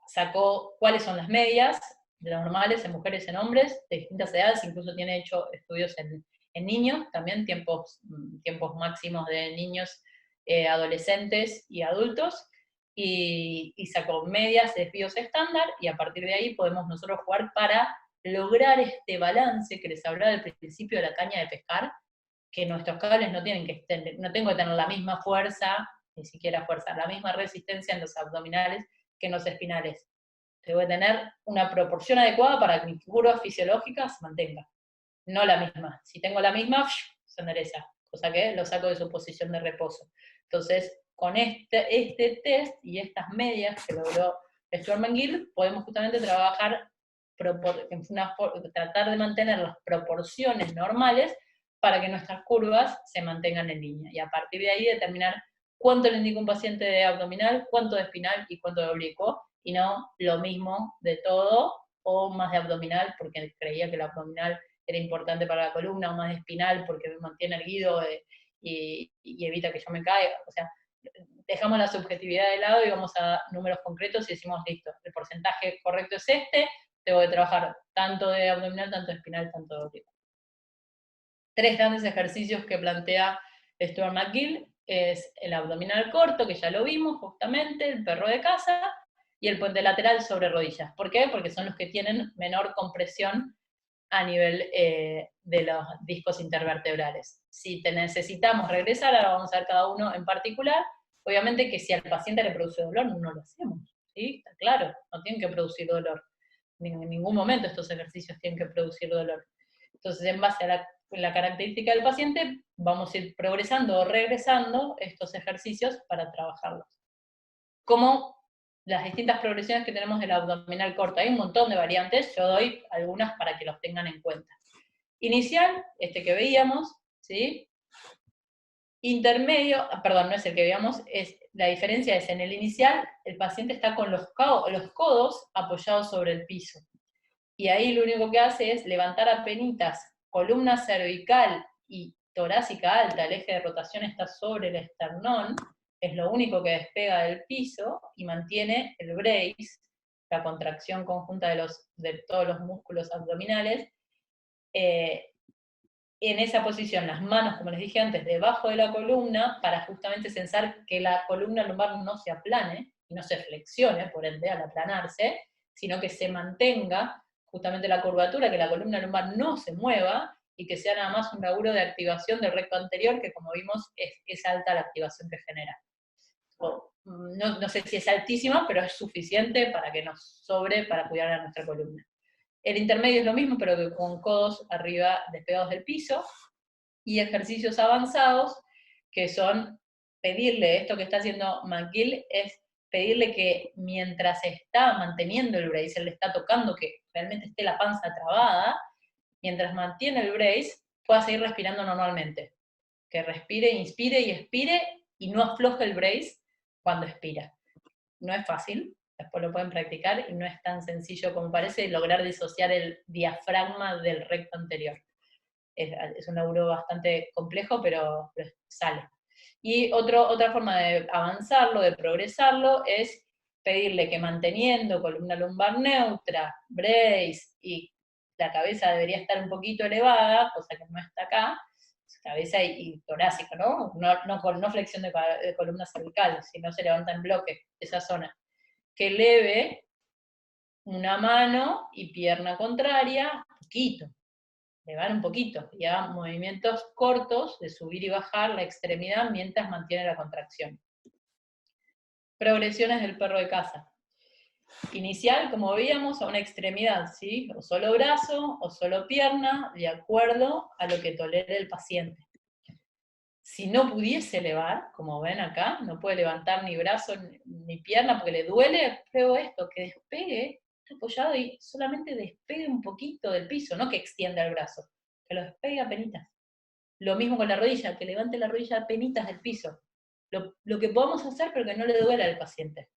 sacó cuáles son las medias de las normales en mujeres y en hombres de distintas edades, incluso tiene hecho estudios en niños, también tiempos máximos de niños, adolescentes y adultos, y sacó medias de desvíos estándar, y a partir de ahí podemos nosotros jugar para lograr este balance que les hablaba al principio de la caña de pescar, que nuestros cables no tienen que no tengo que tener la misma fuerza, ni siquiera fuerza, la misma resistencia en los abdominales que en los espinales. Tengo que tener una proporción adecuada para que mi curva fisiológica se mantenga, no la misma. Si tengo la misma, se endereza, cosa que lo saco de su posición de reposo. Entonces, con este test y estas medias que logró Stuart McGill, podemos justamente trabajar, tratar de mantener las proporciones normales para que nuestras curvas se mantengan en línea. Y a partir de ahí determinar cuánto le indica un paciente de abdominal, cuánto de espinal y cuánto de oblicuo, y no lo mismo de todo, o más de abdominal, porque creía que el abdominal era importante para la columna, o más de espinal porque me mantiene erguido y evita que yo me caiga. O sea, dejamos la subjetividad de lado y vamos a números concretos y decimos, listo, el porcentaje correcto es este, tengo que trabajar tanto de abdominal, tanto de espinal, tanto de orbital. 3 grandes ejercicios que plantea Stuart McGill es el abdominal corto, que ya lo vimos justamente, el perro de casa, y el puente lateral sobre rodillas. ¿Por qué? Porque son los que tienen menor compresión a nivel de los discos intervertebrales. Si te necesitamos regresar, ahora vamos a ver cada uno en particular, obviamente que si al paciente le produce dolor, no lo hacemos, ¿sí? Está claro, no tienen que producir dolor. En ningún momento estos ejercicios tienen que producir dolor. Entonces, en base a la característica del paciente, vamos a ir progresando o regresando estos ejercicios para trabajarlos. Como las distintas progresiones que tenemos del abdominal corto. Hay un montón de variantes, yo doy algunas para que los tengan en cuenta. Inicial, este que veíamos, ¿sí? Intermedio, perdón, no es el que veíamos, la diferencia es en el inicial, el paciente está con los codos apoyados sobre el piso. Y ahí lo único que hace es levantar apenitas columna cervical y torácica alta, el eje de rotación está sobre el esternón, es lo único que despega del piso y mantiene el brace, la contracción conjunta de todos los músculos abdominales. En esa posición, las manos, como les dije antes, debajo de la columna, para justamente censar que la columna lumbar no se aplane, y no se flexione, por ende, al aplanarse, sino que se mantenga justamente la curvatura, que la columna lumbar no se mueva, y que sea nada más un laburo de activación del recto anterior, que como vimos es alta la activación que genera. No sé si es altísima, pero es suficiente para que nos sobre para cuidar a nuestra columna. El intermedio es lo mismo, pero que con codos arriba despegados del piso, y ejercicios avanzados, que son pedirle, esto que está haciendo McGill, es pedirle que mientras está manteniendo el brace, él le está tocando que realmente esté la panza trabada, mientras mantiene el brace, pueda seguir respirando normalmente. Que respire, inspire y expire, y no afloje el brace cuando expira. No es fácil, después lo pueden practicar, y no es tan sencillo como parece lograr disociar el diafragma del recto anterior. Es un laburo bastante complejo, pero sale. Y otra forma de avanzarlo, de progresarlo, es pedirle que manteniendo columna lumbar neutra, brace, y la cabeza debería estar un poquito elevada, cosa que no está acá, cabeza y torácico, ¿no? No flexión de columna cervical, sino se levanta en bloque esa zona. Que eleve una mano y pierna contraria, poquito, elevar un poquito, y haga movimientos cortos de subir y bajar la extremidad mientras mantiene la contracción. Progresiones del perro de casa. Inicial, como veíamos, a una extremidad, ¿sí? O solo brazo, o solo pierna, de acuerdo a lo que tolere el paciente. Si no pudiese elevar, como ven acá, no puede levantar ni brazo ni pierna porque le duele, pruebo esto, que despegue, está apoyado y solamente despegue un poquito del piso, no que extienda el brazo, que lo despegue a penitas. Lo mismo con la rodilla, que levante la rodilla a penitas del piso. Lo que podamos hacer, pero que no le duela al paciente.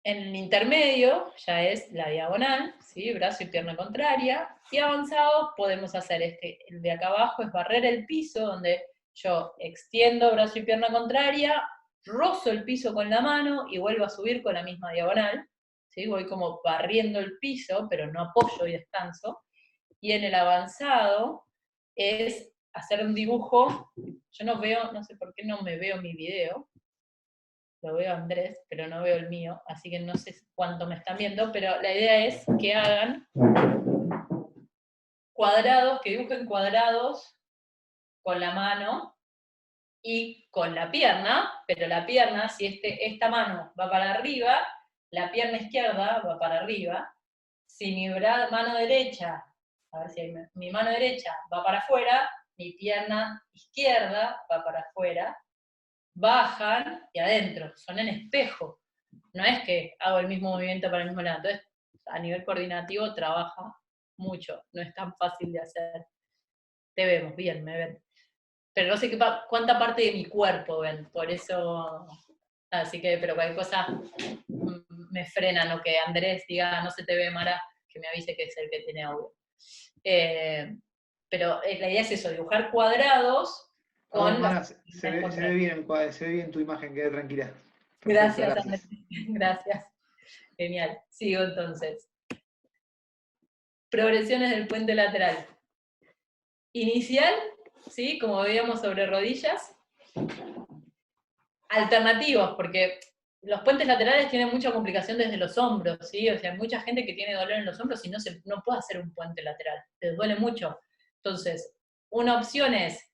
En el intermedio ya es la diagonal, ¿sí? Brazo y pierna contraria, y avanzado podemos hacer el de acá abajo es barrer el piso, donde yo extiendo brazo y pierna contraria, rozo el piso con la mano y vuelvo a subir con la misma diagonal, ¿sí? Voy como barriendo el piso, pero no apoyo y descanso. Y en el avanzado es hacer un dibujo, yo no sé por qué no me veo mi video, lo veo a Andrés, pero no veo el mío, así que no sé cuánto me están viendo, pero la idea es que hagan cuadrados, que dibujen cuadrados con la mano y con la pierna, pero la pierna, si esta mano va para arriba, la pierna izquierda va para arriba. Si mi mano derecha, a ver si mi mano derecha va para afuera, mi pierna izquierda va para afuera, bajan y adentro, son en espejo. No es que hago el mismo movimiento para el mismo lado. Entonces, a nivel coordinativo trabaja mucho, no es tan fácil de hacer. Te vemos, bien, me ven. Pero no sé cuánta parte de mi cuerpo ven, por eso, así que, pero cualquier cosa me frena, no que Andrés diga, no se te ve, Mara, que me avise que es el que tiene audio. Pero la idea es eso, dibujar cuadrados con Mara, las se extremidades ve contrarias. bien se ve bien tu imagen, queda tranquila. Perfecto, Gracias, Andrés. gracias. Gracias. Genial. Sigo entonces. Progresiones del puente lateral. Inicial, ¿sí? Como veíamos sobre rodillas. Alternativos, porque los puentes laterales tienen mucha complicación desde los hombros, ¿sí? O sea, hay mucha gente que tiene dolor en los hombros y no puede hacer un puente lateral, les duele mucho. Entonces, una opción es,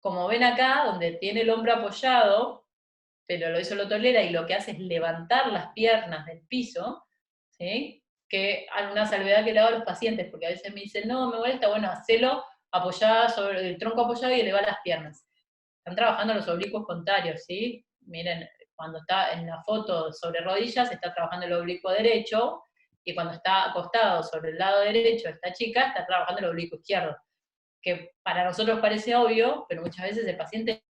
como ven acá, donde tiene el hombro apoyado, pero eso lo tolera y lo que hace es levantar las piernas del piso, ¿sí? Que hay una salvedad que le hago a los pacientes, porque a veces me dicen, no, me molesta, bueno, hacelo apoyada sobre el tronco apoyado y eleva las piernas. Están trabajando los oblicuos contrarios, ¿sí? Miren, cuando está en la foto sobre rodillas, está trabajando el oblicuo derecho, y cuando está acostado sobre el lado derecho esta chica, está trabajando el oblicuo izquierdo. Que para nosotros parece obvio, pero muchas veces el paciente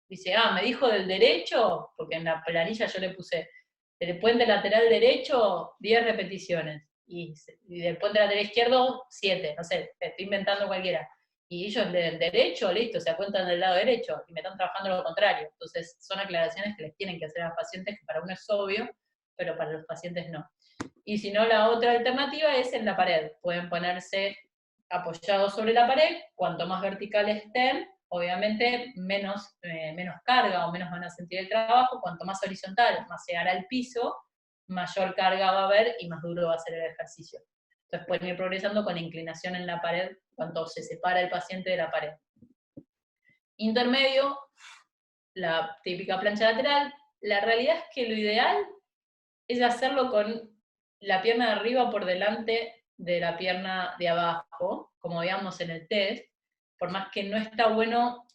dice, me dijo del derecho, porque en la planilla yo le puse del puente lateral derecho, 10 repeticiones, y del puente lateral izquierdo, 7, no sé, estoy inventando cualquiera. Y ellos del derecho, listo, se cuentan del lado derecho, y me están trabajando lo contrario. Entonces, son aclaraciones que les tienen que hacer a los pacientes, que para uno es obvio, pero para los pacientes no. Y si no, la otra alternativa es en la pared. Pueden ponerse apoyados sobre la pared, cuanto más vertical estén, obviamente menos carga o menos van a sentir el trabajo, cuanto más horizontal, más se hará el piso, mayor carga va a haber y más duro va a ser el ejercicio. Entonces pueden ir progresando con inclinación en la pared, cuando se separa el paciente de la pared. Intermedio, la típica plancha lateral. La realidad es que lo ideal es hacerlo con la pierna de arriba por delante de la pierna de abajo, como veíamos en el test, por más que no está bueno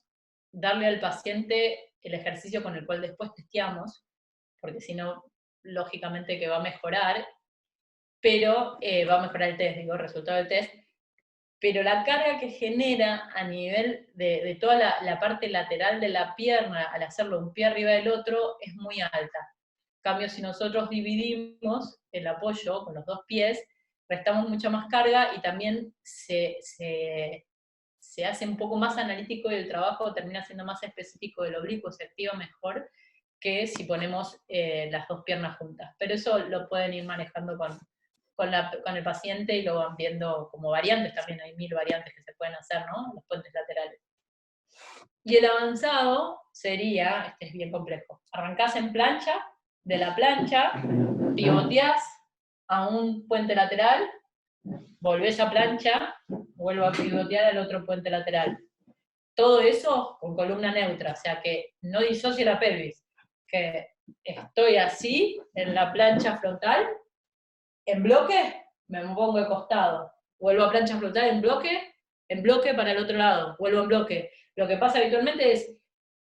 darle al paciente el ejercicio con el cual después testeamos, porque si no, lógicamente que va a mejorar, pero va a mejorar el test, digo, el resultado del test, pero la carga que genera a nivel de toda la parte lateral de la pierna, al hacerlo un pie arriba del otro, es muy alta. En cambio, si nosotros dividimos el apoyo con los dos pies, restamos mucha más carga y también se hace un poco más analítico y el trabajo termina siendo más específico del oblicuo, se activa mejor que si ponemos las dos piernas juntas. Pero eso lo pueden ir manejando con el paciente y lo van viendo como variantes, también hay 1000 variantes que se pueden hacer, ¿no? Los puentes laterales. Y el avanzado sería, este es bien complejo, arrancás en plancha, de la plancha, pivoteás a un puente lateral, volvés a plancha, vuelvo a pivotear al otro puente lateral. Todo eso con columna neutra, o sea que no disocie la pelvis, que estoy así en la plancha frontal, en bloque, me pongo de costado, vuelvo a plancha frontal en bloque para el otro lado, vuelvo en bloque. Lo que pasa habitualmente es,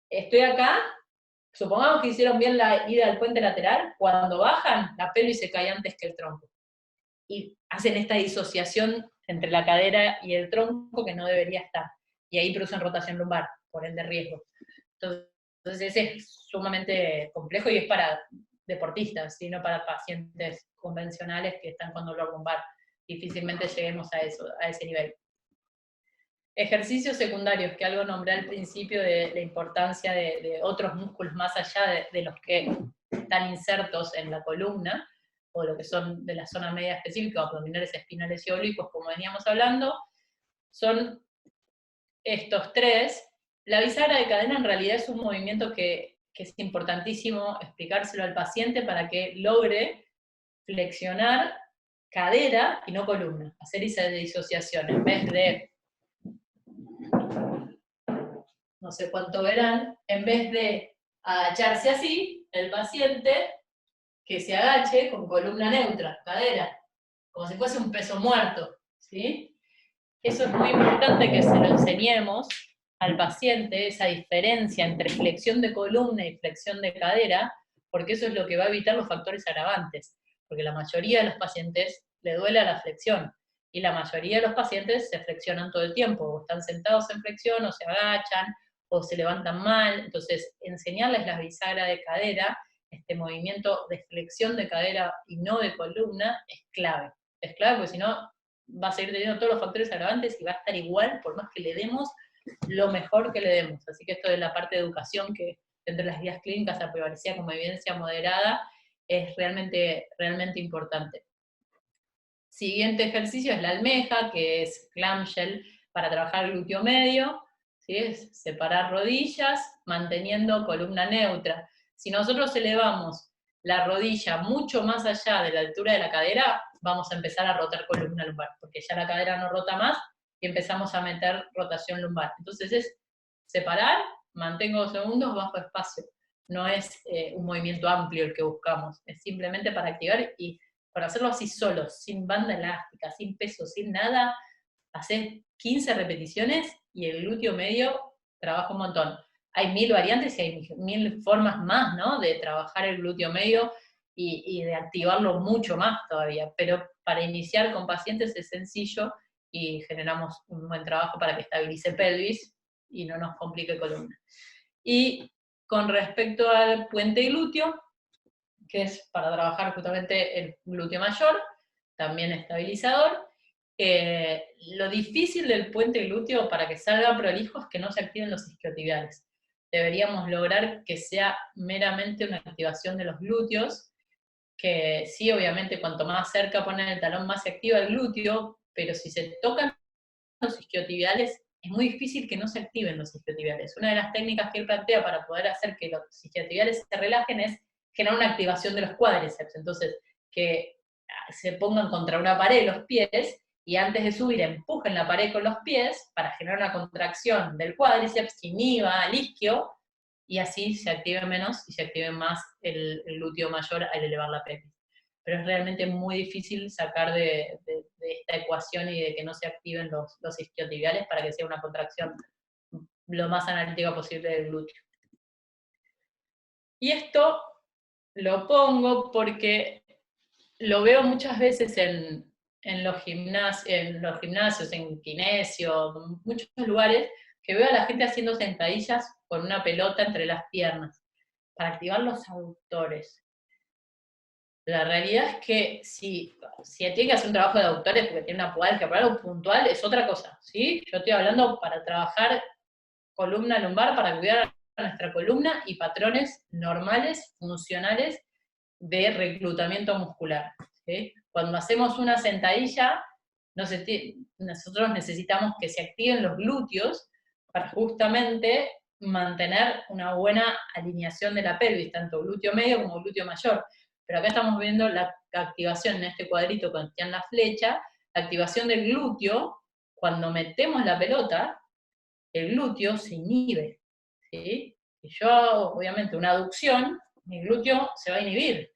estoy acá, supongamos que hicieron bien la ida al puente lateral, cuando bajan, la pelvis se cae antes que el tronco. Y hacen esta disociación entre la cadera y el tronco que no debería estar. Y ahí producen rotación lumbar, por ende riesgo. Entonces ese es sumamente complejo y es para deportistas, sino para pacientes convencionales que están con dolor lumbar. Difícilmente lleguemos a ese nivel. Ejercicios secundarios, que algo nombré al principio de la importancia de otros músculos más allá de los que están insertos en la columna, o lo que son de la zona media específica, abdominales, espinales y oblicuos, como veníamos hablando, son estos tres. La bisagra de cadera en realidad es un movimiento que es importantísimo explicárselo al paciente para que logre flexionar cadera y no columna, hacer esa disociación, en vez de, no sé cuánto verán, en vez de agacharse así, el paciente que se agache con columna neutra, cadera, como si fuese un peso muerto, ¿sí? Eso es muy importante que se lo enseñemos al paciente, esa diferencia entre flexión de columna y flexión de cadera, porque eso es lo que va a evitar los factores agravantes, porque la mayoría de los pacientes le duele a la flexión, y la mayoría de los pacientes se flexionan todo el tiempo, o están sentados en flexión, o se agachan, o se levantan mal. Entonces, enseñarles la bisagra de cadera, este movimiento de flexión de cadera y no de columna, es clave. Es clave porque si no, va a seguir teniendo todos los factores agravantes y va a estar igual por más que le demos lo mejor que le demos. Así que esto de la parte de educación, que dentro de las guías clínicas se prevalecia como evidencia moderada, es realmente, realmente importante. Siguiente ejercicio es la almeja, que es clamshell para trabajar el glúteo medio, ¿sí? Es separar rodillas manteniendo columna neutra. Si nosotros elevamos la rodilla mucho más allá de la altura de la cadera, vamos a empezar a rotar columna lumbar, porque ya la cadera no rota más y empezamos a meter rotación lumbar. Entonces es separar, mantengo 2 segundos bajo espacio. No es un movimiento amplio el que buscamos, es simplemente para activar y para hacerlo así solo, sin banda elástica, sin peso, sin nada, hacer 15 repeticiones y el glúteo medio trabaja un montón. Hay 1000 variantes y hay 1000 formas más, ¿no?, de trabajar el glúteo medio y de activarlo mucho más todavía, pero para iniciar con pacientes es sencillo y generamos un buen trabajo para que estabilice pelvis y no nos complique columna. Y con respecto al puente glúteo, que es para trabajar justamente el glúteo mayor, también estabilizador. Lo difícil del puente glúteo para que salga prolijo es que no se activen los isquiotibiales. Deberíamos lograr que sea meramente una activación de los glúteos, que sí, obviamente, cuanto más cerca ponen el talón, más se activa el glúteo, pero si se tocan los isquiotibiales, es muy difícil que no se activen los isquiotibiales. Una de las técnicas que él plantea para poder hacer que los isquiotibiales se relajen es generar una activación de los cuádriceps. Entonces, que se pongan contra una pared los pies y antes de subir empujen la pared con los pies para generar una contracción del cuádriceps que inhiba al isquio y así se active menos y se active más el glúteo mayor al elevar la pelvis. Pero es realmente muy difícil sacar de esta ecuación y de que no se activen los isquiotibiales para que sea una contracción lo más analítica posible del glúteo. Y esto lo pongo porque lo veo muchas veces en los gimnasios, en kinesio, en muchos lugares, que veo a la gente haciendo sentadillas con una pelota entre las piernas, para activar los aductores. La realidad es que si tiene que hacer un trabajo de aductores porque tiene una pubalgia para algo puntual, es otra cosa, ¿sí? Yo estoy hablando para trabajar columna lumbar, para cuidar a nuestra columna y patrones normales, funcionales, de reclutamiento muscular, ¿sí? Cuando hacemos una sentadilla, nosotros necesitamos que se activen los glúteos para justamente mantener una buena alineación de la pelvis, tanto glúteo medio como glúteo mayor. Pero acá estamos viendo la activación en este cuadrito con la flecha, la activación del glúteo. Cuando metemos la pelota, el glúteo se inhibe, ¿sí? Si yo hago, obviamente, una aducción, mi glúteo se va a inhibir,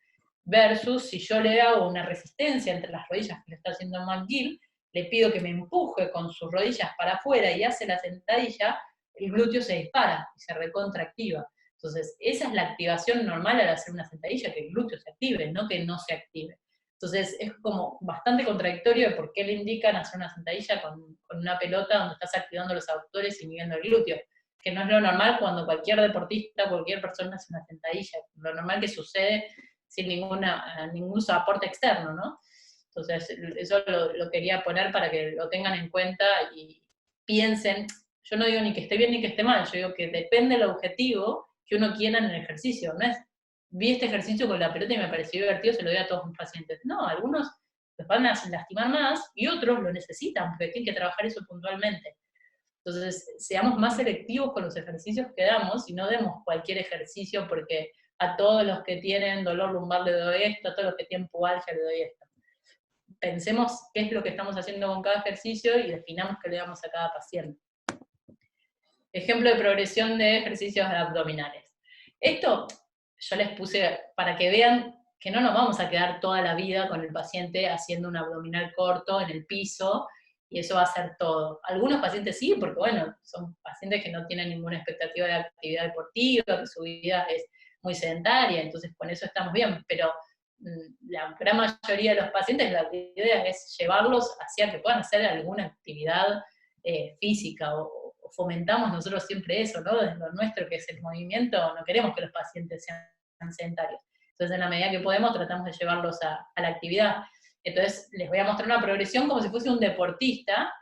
versus si yo le hago una resistencia entre las rodillas que le está haciendo McGill, le pido que me empuje con sus rodillas para afuera y hace la sentadilla, el glúteo se dispara y se recontractiva. Entonces, esa es la activación normal al hacer una sentadilla, que el glúteo se active, no que no se active. Entonces, es como bastante contradictorio de por qué le indican hacer una sentadilla con una pelota donde estás activando los aductores y inhibiendo el glúteo, que no es lo normal cuando cualquier deportista, cualquier persona hace una sentadilla, lo normal que sucede sin ningún soporte externo, ¿no? Entonces, eso lo quería poner para que lo tengan en cuenta y piensen. Yo no digo ni que esté bien ni que esté mal, yo digo que depende del objetivo que uno quiera en el ejercicio, no es, vi este ejercicio con la pelota y me pareció divertido, se lo doy a todos mis pacientes. No, algunos los van a lastimar más y otros lo necesitan porque tienen que trabajar eso puntualmente. Entonces, seamos más selectivos con los ejercicios que damos y no demos cualquier ejercicio porque a todos los que tienen dolor lumbar le doy esto, a todos los que tienen pubalgia le doy esto. Pensemos qué es lo que estamos haciendo con cada ejercicio y definamos qué le damos a cada paciente. Ejemplo de progresión de ejercicios abdominales. Esto yo les puse para que vean que no nos vamos a quedar toda la vida con el paciente haciendo un abdominal corto en el piso, y eso va a ser todo. Algunos pacientes sí, porque bueno, son pacientes que no tienen ninguna expectativa de actividad deportiva, que su vida es muy sedentaria, entonces con eso estamos bien, pero la gran mayoría de los pacientes, la idea es llevarlos hacia que puedan hacer alguna actividad física, o fomentamos nosotros siempre eso, ¿no? Desde lo nuestro, que es el movimiento, no queremos que los pacientes sean sedentarios. Entonces, en la medida que podemos, tratamos de llevarlos a la actividad. Entonces les voy a mostrar una progresión como si fuese un deportista.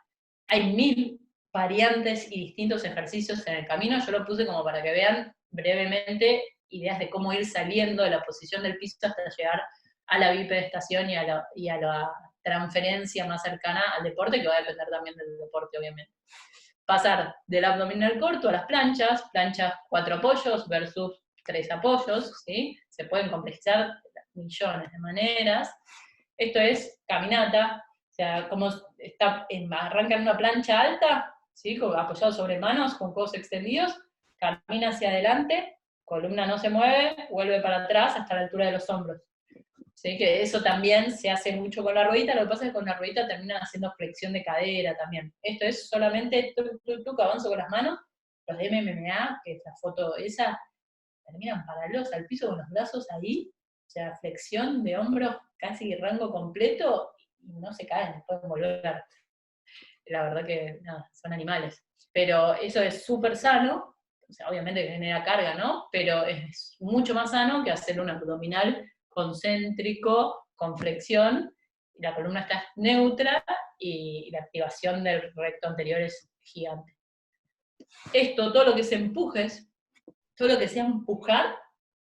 Hay 1000 variantes y distintos ejercicios en el camino. Yo lo puse como para que vean brevemente ideas de cómo ir saliendo de la posición del piso hasta llegar a la bipedestación y a la transferencia más cercana al deporte, que va a depender también del deporte, obviamente. Pasar del abdominal corto a las planchas 4 apoyos versus 3 apoyos, ¿sí? Se pueden complejizar millones de maneras. Esto es caminata, o sea, como arranca en una plancha alta, ¿sí? Apoyado sobre manos, con codos extendidos, camina hacia adelante, columna no se mueve, vuelve para atrás hasta la altura de los hombros. ¿Sí? Que eso también se hace mucho con la ruedita, lo que pasa es que con la ruedita terminan haciendo flexión de cadera también. Esto es solamente avanzo con las manos, los de MMA, que es la foto esa, terminan paralelos al piso con los brazos ahí, o sea, flexión de hombros casi rango completo, y no se caen, pueden volver. La verdad que, nada, son animales. Pero eso es súper sano, o sea, obviamente que genera carga, ¿no? Pero es mucho más sano que hacer un abdominal concéntrico, con flexión, y la columna está neutra, y la activación del recto anterior es gigante. Esto, todo lo que se empujes, todo lo que sea empujar,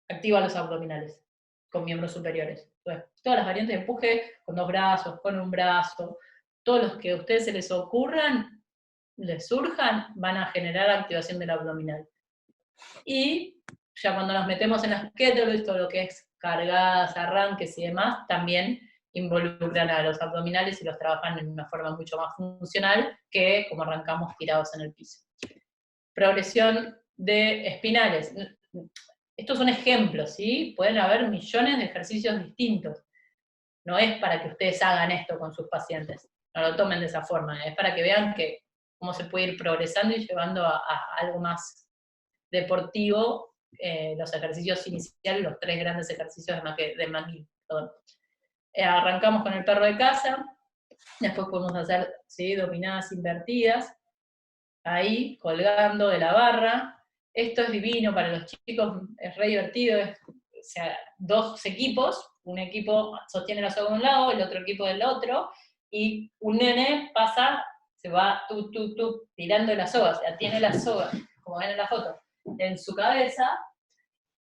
activa los abdominales, con miembros superiores. Entonces, todas las variantes de empuje, con 2 brazos, con un brazo, todos los que a ustedes se les ocurran, les surjan, van a generar activación del abdominal. Y ya cuando nos metemos en las kettlebells, todo lo que es cargadas, arranques y demás, también involucran a los abdominales y los trabajan en una forma mucho más funcional que como arrancamos tirados en el piso. Progresión de espinales. Estos son ejemplos, ¿sí? Pueden haber millones de ejercicios distintos. No es para que ustedes hagan esto con sus pacientes, no lo tomen de esa forma, es para que vean cómo se puede ir progresando y llevando a algo más deportivo, los ejercicios iniciales, los 3 grandes ejercicios de McGill. Arrancamos con el perro de casa, después podemos hacer, ¿sí?, dominadas invertidas, ahí colgando de la barra. Esto es divino para los chicos, es re divertido, o sea, 2 equipos, un equipo sostiene la soga de un lado, el otro equipo del otro, y un nene pasa, se va tirando la soga, o sea, tiene la soga, como ven en la foto, en su cabeza,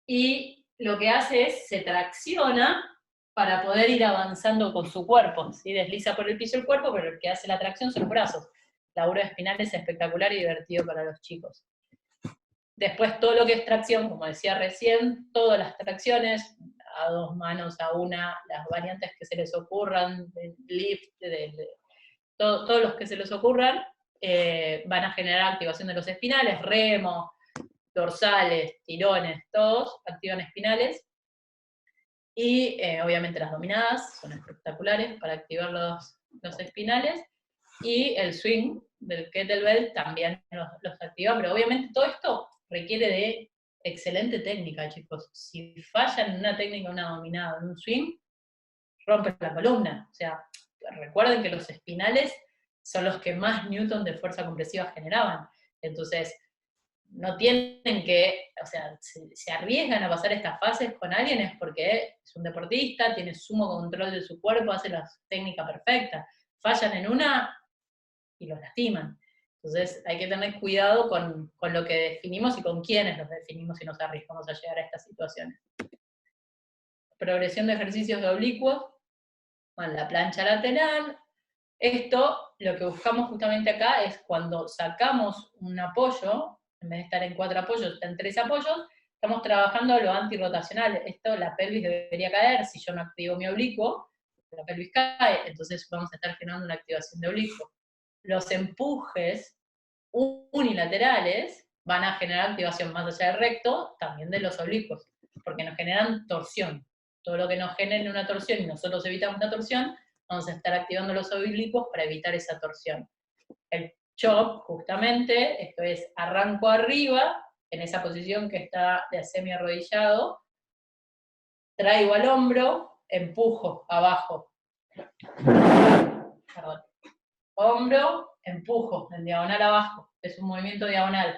y lo que hace es, se tracciona para poder ir avanzando con su cuerpo, ¿sí? Desliza por el piso el cuerpo, pero el que hace la tracción son los brazos. Laburo de espinal es espectacular y divertido para los chicos. Después todo lo que es tracción, como decía recién, todas las tracciones, a 2 manos, a una, las variantes que se les ocurran, del lift, todos los que se les ocurran, van a generar activación de los espinales, remo, dorsales, tirones, todos activan espinales. Y obviamente las dominadas son espectaculares para activar los espinales. Y el swing del kettlebell también los activa, pero obviamente todo esto requiere de excelente técnica, chicos. Si fallan en una técnica, una dominada, en un swing, rompen la columna. O sea, recuerden que los espinales son los que más newton de fuerza compresiva generaban. Entonces, no tienen que, o sea, se arriesgan a pasar estas fases con alguien es porque es un deportista, tiene sumo control de su cuerpo, hace la técnica perfecta. Fallan en una y los lastiman. Entonces hay que tener cuidado con lo que definimos y con quiénes los definimos y nos arriesgamos a llegar a estas situaciones. Progresión de ejercicios de oblicuos, con la plancha lateral. Esto, lo que buscamos justamente acá es cuando sacamos un apoyo, en vez de estar en 4 apoyos, está en 3 apoyos, estamos trabajando lo antirrotacional. Esto, la pelvis debería caer, si yo no activo mi oblicuo, la pelvis cae, entonces vamos a estar generando una activación de oblicuo. Los empujes unilaterales van a generar activación más allá del recto, también de los oblicuos, porque nos generan torsión. Todo lo que nos genere una torsión y nosotros evitamos la torsión, vamos a estar activando los oblicuos para evitar esa torsión. El chop, justamente, esto es arranco arriba, en esa posición que está de semi arrodillado, traigo al hombro, empujo abajo. Perdón. Hombro, empujo, en diagonal abajo. Es un movimiento diagonal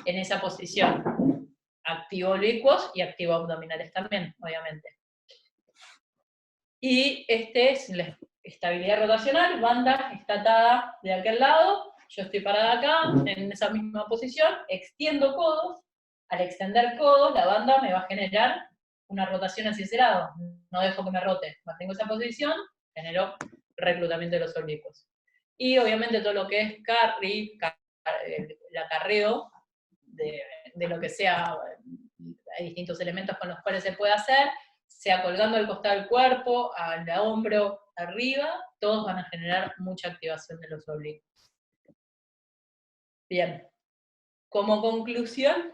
en esa posición. Activo oblicuos y activo abdominales también, obviamente. Y este es la estabilidad rotacional, banda está atada de aquel lado, yo estoy parada acá, en esa misma posición, extiendo codos, al extender codos, la banda me va a generar una rotación hacia ese lado, no dejo que me rote, mantengo esa posición, genero reclutamiento de los oblicuos. Y obviamente todo lo que es carry, el acarreo de lo que sea, hay distintos elementos con los cuales se puede hacer, sea colgando al costado del cuerpo, al hombro, arriba, todos van a generar mucha activación de los oblicuos. Bien, como conclusión,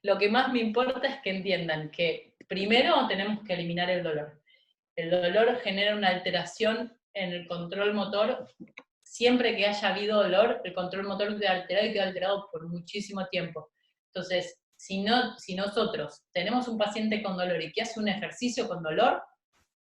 lo que más me importa es que entiendan que primero tenemos que eliminar el dolor. El dolor genera una alteración en el control motor. Siempre que haya habido dolor, el control motor queda alterado y queda alterado por muchísimo tiempo. Entonces, si nosotros tenemos un paciente con dolor y que hace un ejercicio con dolor,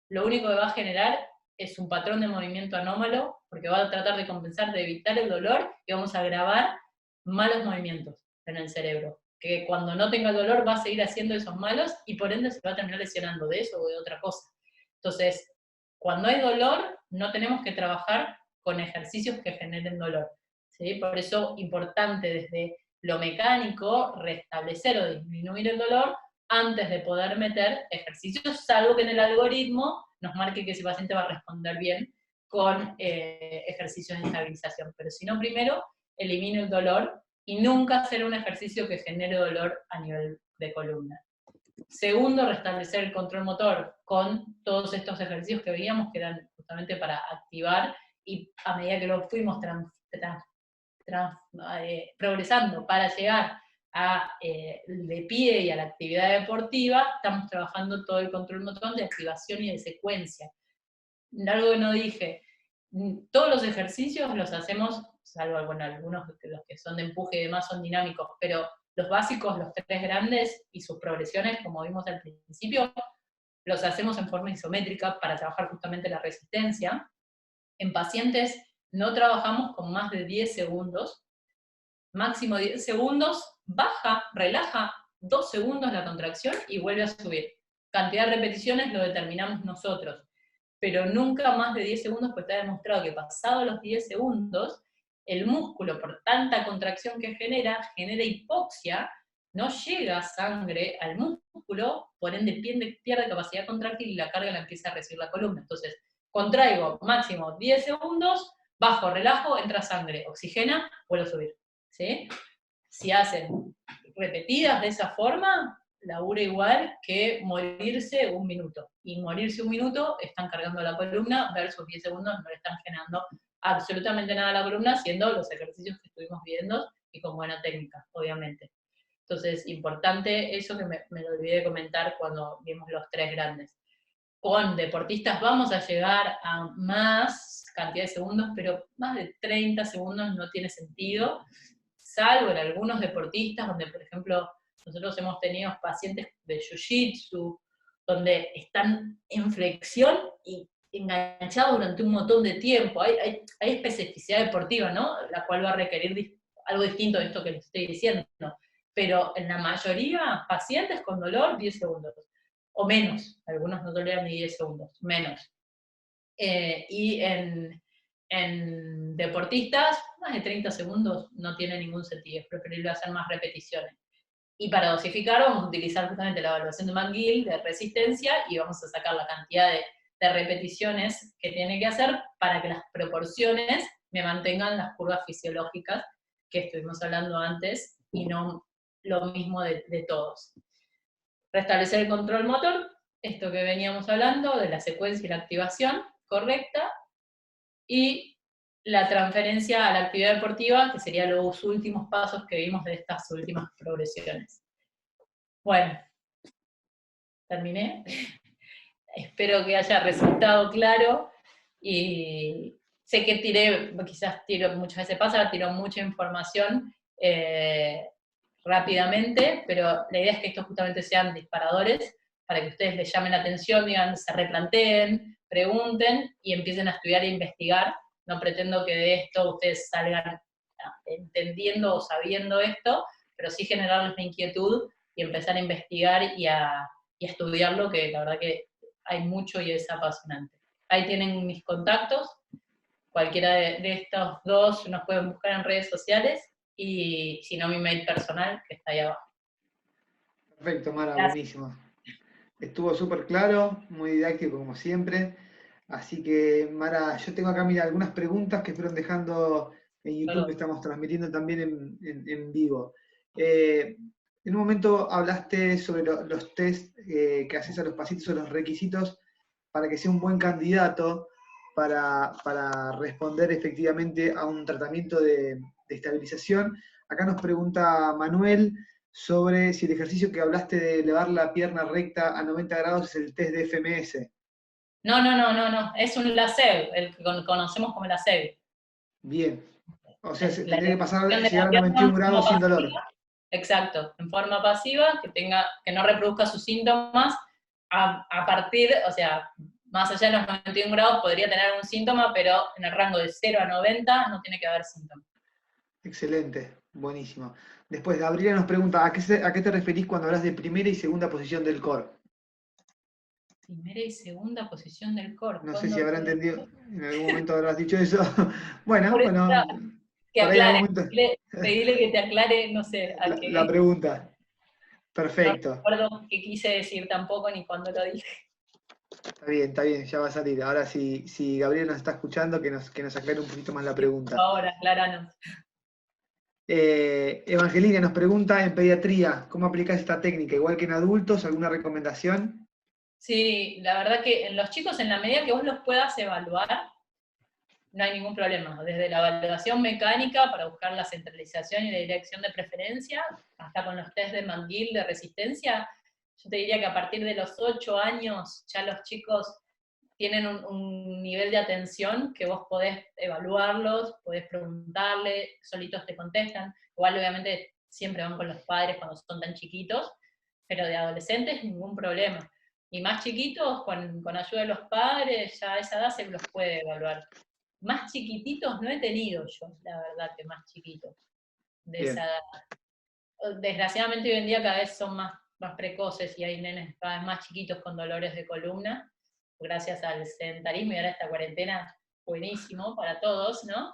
lo único que va a generar es un patrón de movimiento anómalo, porque va a tratar de compensar, de evitar el dolor, y vamos a agravar malos movimientos en el cerebro, que cuando no tenga el dolor va a seguir haciendo esos malos, y por ende se va a terminar lesionando de eso o de otra cosa. Entonces, cuando hay dolor, no tenemos que trabajar con ejercicios que generen dolor, ¿sí? Por eso, importante desde lo mecánico, restablecer o disminuir el dolor, antes de poder meter ejercicios, salvo que en el algoritmo nos marque que ese paciente va a responder bien con ejercicios de estabilización. Pero si no, primero elimino el dolor y nunca hacer un ejercicio que genere dolor a nivel de columna. Segundo, restablecer el control motor con todos estos ejercicios que veíamos que eran justamente para activar, y a medida que lo fuimos progresando para llegar de pie y a la actividad deportiva, estamos trabajando todo el control motor de activación y de secuencia. Algo que no dije, todos los ejercicios los hacemos, salvo bueno, algunos de los que son de empuje y demás son dinámicos, pero los básicos, los tres grandes y sus progresiones, como vimos al principio, los hacemos en forma isométrica para trabajar justamente la resistencia. En pacientes no trabajamos con más de 10 segundos, máximo 10 segundos, baja, relaja 2 segundos la contracción y vuelve a subir. Cantidad de repeticiones lo determinamos nosotros, pero nunca más de 10 segundos, pues está demostrado que pasado los 10 segundos, el músculo, por tanta contracción que genera hipoxia, no llega sangre al músculo, por ende pierde capacidad contráctil y la carga la empieza a recibir la columna. Entonces, contraigo máximo 10 segundos, bajo, relajo, entra sangre, oxigena, vuelvo a subir. ¿Sí? Si hacen repetidas de esa forma, labura igual que morirse un minuto. Y morirse un minuto están cargando la columna versus 10 segundos no le están generando absolutamente nada a la columna, haciendo los ejercicios que estuvimos viendo y con buena técnica, obviamente. Entonces, importante eso que me lo olvidé de comentar cuando vimos los tres grandes. Con deportistas vamos a llegar a más cantidad de segundos, pero más de 30 segundos no tiene sentido, salvo en algunos deportistas donde, por ejemplo, nosotros hemos tenido pacientes de jiu-jitsu, donde están en flexión y enganchados durante un montón de tiempo. Hay especificidad deportiva, ¿no? La cual va a requerir algo distinto de esto que les estoy diciendo. Pero en la mayoría, pacientes con dolor, 10 segundos. O menos, algunos no toleran ni 10 segundos, menos. Y en deportistas, más de 30 segundos no tiene ningún sentido, es preferible hacer más repeticiones. Y para dosificar vamos a utilizar justamente la evaluación de McGill de resistencia y vamos a sacar la cantidad de repeticiones que tiene que hacer para que las proporciones me mantengan las curvas fisiológicas que estuvimos hablando antes y no lo mismo de todos. Restablecer el control motor, esto que veníamos hablando de la secuencia y la activación correcta, y la transferencia a la actividad deportiva, que serían los últimos pasos que vimos de estas últimas progresiones. Bueno, terminé. Espero que haya resultado claro, y sé que muchas veces pasa, tiro mucha información rápidamente, pero la idea es que estos justamente sean disparadores para que ustedes les llamen la atención, digan, se replanteen, pregunten y empiecen a estudiar e investigar. No pretendo que de esto ustedes salgan entendiendo o sabiendo esto, pero sí generarles la inquietud y empezar a investigar y a estudiarlo, que la verdad que hay mucho y es apasionante. Ahí tienen mis contactos, cualquiera de estos dos nos pueden buscar en redes sociales, y si no, mi mail personal, que está ahí abajo. Perfecto, Mara, Gracias. buenísimo. Estuvo súper claro, muy didáctico como siempre. Así que, Mara, yo tengo acá, mira, algunas preguntas que fueron dejando en YouTube, que estamos transmitiendo también en vivo. En un momento hablaste sobre los test que haces a los pacientes o los requisitos para que sea un buen candidato para responder efectivamente a un tratamiento de estabilización. Acá nos pregunta Manuel sobre si el ejercicio que hablaste de elevar la pierna recta a 90 grados es el test de FMS. No, es un LASEV, el que conocemos como LASEV. Bien. O sea, se La tendría que pasar, elevación de llegar la a pierna 91 en forma grados sin dolor. pasiva, exacto, en forma pasiva, que no reproduzca sus síntomas a partir, o sea, más allá de los 91 grados podría tener un síntoma, pero en el rango de 0 a 90 no tiene que haber síntomas. Excelente, buenísimo. Después, Gabriela nos pregunta, ¿a qué te referís cuando hablas de primera y segunda posición del core? Primera y segunda posición del core. No sé si ¿Cuándo habrá puede entendido, ser? en algún momento habrás dicho eso. Bueno, Por eso, bueno, que por ahí en algún aclare, momento pedirle que te aclare, no sé, a la qué. pregunta. No Perfecto. recuerdo qué quise decir tampoco ni cuándo lo dije. Está bien, ya va a salir. Ahora si Gabriel nos está escuchando, que nos aclare un poquito más la Por pregunta. favor, acláranos. Evangelina nos pregunta en pediatría, ¿cómo aplicás esta técnica? Igual que en adultos, ¿alguna recomendación? Sí, la verdad que en los chicos, en la medida que vos los puedas evaluar, no hay ningún problema. Desde la evaluación mecánica para buscar la centralización y la dirección de preferencia, hasta con los test de McGill de resistencia, yo te diría que a partir de los 8 años ya los chicos tienen un nivel de atención que vos podés evaluarlos, podés preguntarle, solitos te contestan. Igual obviamente siempre van con los padres cuando son tan chiquitos, pero de adolescentes ningún problema. Y más chiquitos, con ayuda de los padres, ya a esa edad se los puede evaluar. Más chiquititos no he tenido yo, la verdad, que más chiquitos de esa Bien, edad. Desgraciadamente hoy en día cada vez son más precoces y hay nenes cada vez más chiquitos con dolores de columna, gracias al sedentarismo y ahora esta cuarentena, buenísimo para todos, ¿no?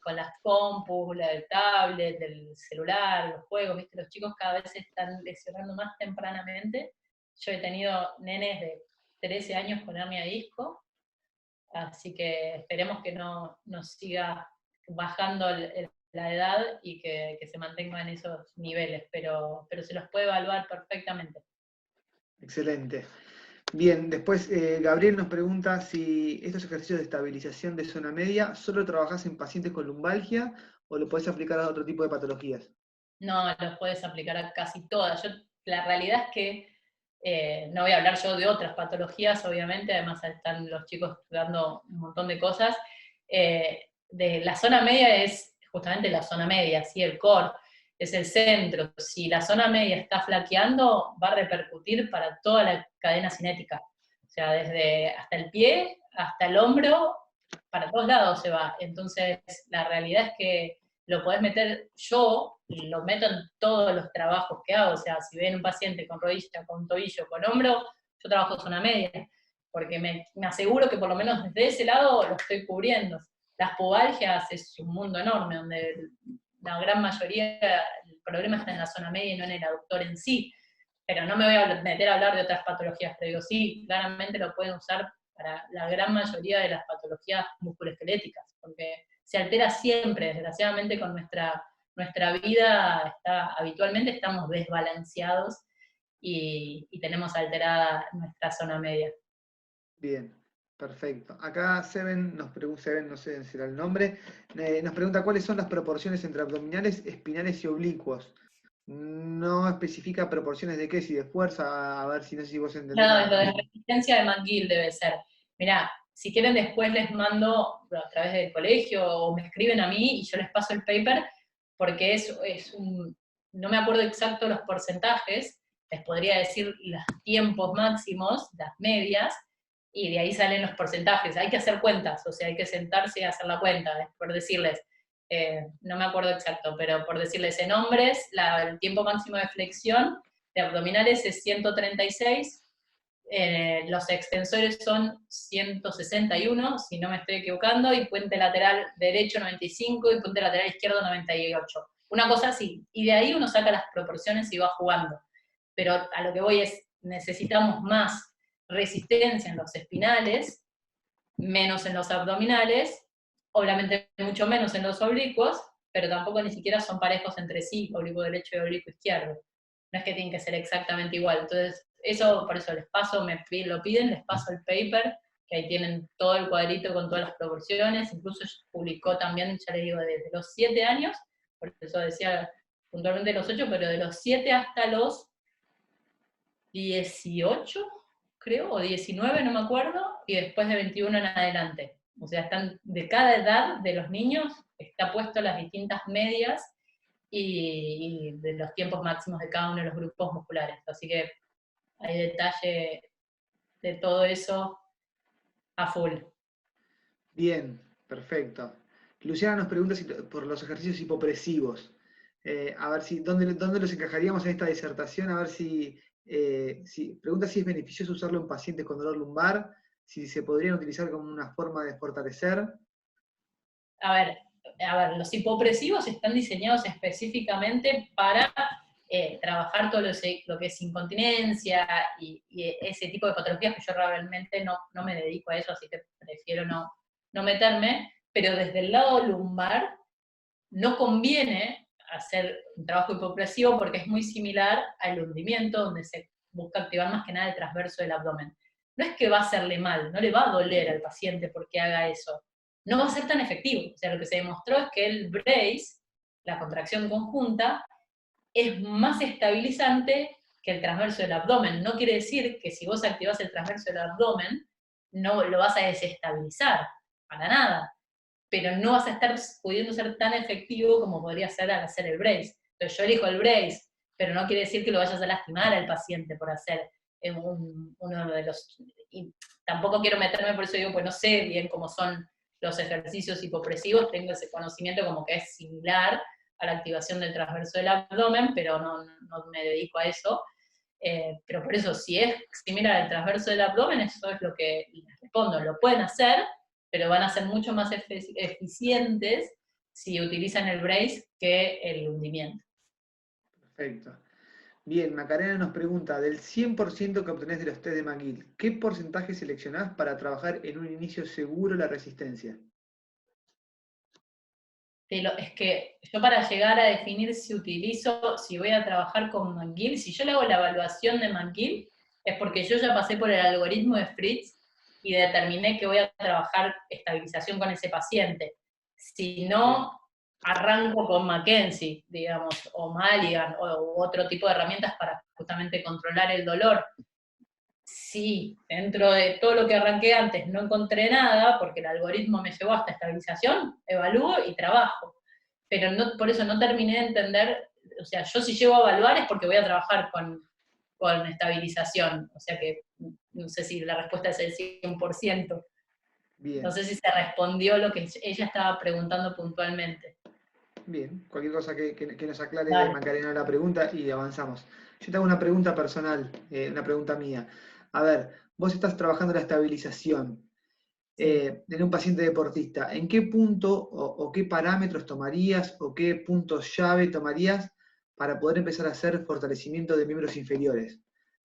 Con las compus, el tablet, el celular, los juegos, ¿viste? Los chicos cada vez se están lesionando más tempranamente. Yo he tenido nenes de 13 años con hernia de disco, así que esperemos que no siga bajando la edad y que se mantenga en esos niveles, pero se los puede evaluar perfectamente. excelente. Bien, después Gabriel nos pregunta si estos ejercicios de estabilización de zona media solo trabajás en pacientes con lumbalgia o lo podés aplicar a otro tipo de patologías. No, los puedes aplicar a casi todas. La realidad es que no voy a hablar yo de otras patologías, obviamente, además están los chicos estudiando un montón de cosas. De la zona media es justamente la zona media, ¿sí? El core, es el centro. Si la zona media está flaqueando, va a repercutir para toda la cadena cinética. O sea, desde hasta el pie, hasta el hombro, para todos lados se va. Entonces, la realidad es que lo podés meter, yo lo meto en todos los trabajos que hago, o sea, si ven un paciente con rodilla, con tobillo, con hombro, yo trabajo zona media, porque me aseguro que por lo menos desde ese lado lo estoy cubriendo. Las pubalgias es un mundo enorme, donde la gran mayoría, el problema está en la zona media y no en el aductor en sí, pero no me voy a meter a hablar de otras patologías, pero digo, sí, claramente lo pueden usar para la gran mayoría de las patologías musculoesqueléticas, porque se altera siempre, desgraciadamente con nuestra vida, habitualmente estamos desbalanceados y tenemos alterada nuestra zona media. Bien, perfecto. Acá Seven nos pregunta, Seven, no sé si era el nombre, nos pregunta cuáles son las proporciones entre abdominales, espinales y oblicuos. No especifica proporciones de qué, si de fuerza, a ver si no sé si vos entendés No, lo la... de resistencia de McGill debe ser. Mirá, si quieren después les mando a través del colegio o me escriben a mí y yo les paso el paper, porque no me acuerdo exacto los porcentajes, les podría decir los tiempos máximos, las medias, y de ahí salen los porcentajes. Hay que hacer cuentas, o sea, hay que sentarse y hacer la cuenta, es por decirles, no me acuerdo exacto, pero por decirles en hombres, el tiempo máximo de flexión de abdominales es 136, Los extensores son 161, si no me estoy equivocando, y puente lateral derecho 95 y puente lateral izquierdo 98. Una cosa así. Y de ahí uno saca las proporciones y va jugando. Pero a lo que voy es, necesitamos más resistencia en los espinales, menos en los abdominales, obviamente mucho menos en los oblicuos, pero tampoco ni siquiera son parejos entre sí, oblicuo derecho y oblicuo izquierdo. No es que tienen que ser exactamente igual. Entonces, eso, por eso les paso, lo piden, les paso el paper, que ahí tienen todo el cuadrito con todas las proporciones, incluso publicó también, ya les digo, desde los 7 años, por eso decía puntualmente los 8, pero de los 7 hasta los 18, creo, o 19, no me acuerdo, y después de 21 en adelante. O sea, están de cada edad de los niños, está puesto las distintas medias y de los tiempos máximos de cada uno de los grupos musculares. Así que hay detalle de todo eso a full. Bien, perfecto. Luciana nos pregunta por los ejercicios hipopresivos. A ver si, ¿dónde los encajaríamos en esta disertación? A ver pregunta si es beneficioso usarlo en pacientes con dolor lumbar, si se podrían utilizar como una forma de fortalecer. A ver, los hipopresivos están diseñados específicamente para trabajar todo lo que es incontinencia y ese tipo de patologías, que yo realmente no me dedico a eso, así que prefiero no meterme, pero desde el lado lumbar no conviene hacer un trabajo hipopresivo porque es muy similar al hundimiento, donde se busca activar más que nada el transverso del abdomen. No es que va a hacerle mal, no le va a doler al paciente porque haga eso, no va a ser tan efectivo. O sea, lo que se demostró es que el brace, la contracción conjunta, es más estabilizante que el transverso del abdomen. No quiere decir que si vos activás el transverso del abdomen, no lo vas a desestabilizar, para nada. Pero no vas a estar pudiendo ser tan efectivo como podría ser al hacer el brace. Entonces yo elijo el brace, pero no quiere decir que lo vayas a lastimar al paciente por hacer uno de los... Y tampoco quiero meterme, por eso digo, pues no sé bien cómo son los ejercicios hipopresivos, tengo ese conocimiento como que es similar a la activación del transverso del abdomen, pero no me dedico a eso. Pero por eso, si es similar al transverso del abdomen, eso es lo que les respondo. Lo pueden hacer, pero van a ser mucho más eficientes si utilizan el brace que el hundimiento. Perfecto. Bien, Macarena nos pregunta, del 100% que obtenés de los test de McGill, ¿qué porcentaje seleccionás para trabajar en un inicio seguro la resistencia? Es que yo para llegar a definir si voy a trabajar con McGill, si yo le hago la evaluación de McGill, es porque yo ya pasé por el algoritmo de Fritz y determiné que voy a trabajar estabilización con ese paciente. Si no, arranco con Mackenzie, digamos, o Maligan, o otro tipo de herramientas para justamente controlar el dolor. Si dentro de todo lo que arranqué antes no encontré nada, porque el algoritmo me llevó hasta estabilización, evalúo y trabajo. Pero por eso no terminé de entender, o sea, yo si llego a evaluar es porque voy a trabajar con estabilización, o sea que no sé si la respuesta es el 100%. Bien. No sé si se respondió lo que ella estaba preguntando puntualmente. Bien, cualquier cosa que nos aclare Vale. Macarena la pregunta y avanzamos. Yo te hago una pregunta personal, una pregunta mía. A ver, vos estás trabajando la estabilización en un paciente deportista. ¿En qué punto o qué parámetros tomarías o qué puntos llave tomarías para poder empezar a hacer fortalecimiento de miembros inferiores?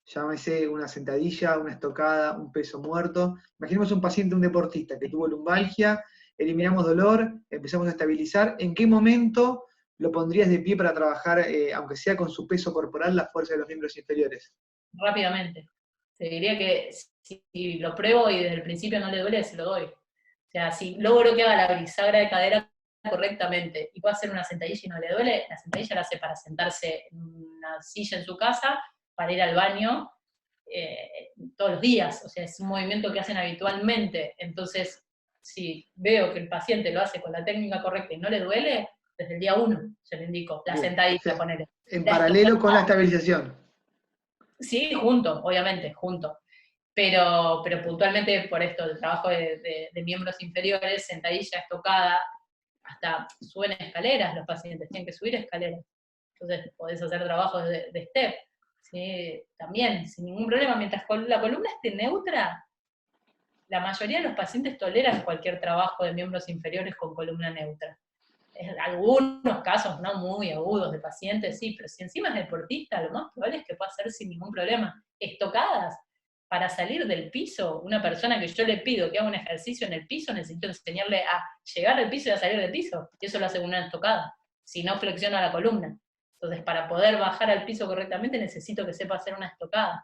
Llámese una sentadilla, una estocada, un peso muerto. Imaginemos un paciente, un deportista que tuvo lumbalgia, eliminamos dolor, empezamos a estabilizar. ¿En qué momento lo pondrías de pie para trabajar, aunque sea con su peso corporal, la fuerza de los miembros inferiores? Rápidamente. Te diría que si lo pruebo y desde el principio no le duele, se lo doy. O sea, si logro que haga la bisagra de cadera correctamente y pueda hacer una sentadilla y no le duele, la sentadilla la hace para sentarse en una silla en su casa, para ir al baño todos los días. O sea, es un movimiento que hacen habitualmente. Entonces, si veo que el paciente lo hace con la técnica correcta y no le duele, desde el día 1 se lo indico. La sentadilla, O sea, ponele. en La paralelo con la estocada, estabilización. sí, junto, obviamente, junto. Pero puntualmente por esto, el trabajo de miembros inferiores, sentadilla, estocada, hasta suben escaleras los pacientes, tienen que subir escaleras. Entonces podés hacer trabajos de step. Sí, también, sin ningún problema. Mientras la columna esté neutra, la mayoría de los pacientes toleran cualquier trabajo de miembros inferiores con columna neutra. Algunos casos no muy agudos de pacientes, sí, pero si encima es deportista, lo más probable es que pueda hacer sin ningún problema. Estocadas, para salir del piso, una persona que yo le pido que haga un ejercicio en el piso, necesito enseñarle a llegar al piso y a salir del piso, y eso lo hace con una estocada, si no flexiona la columna. Entonces, para poder bajar al piso correctamente, necesito que sepa hacer una estocada.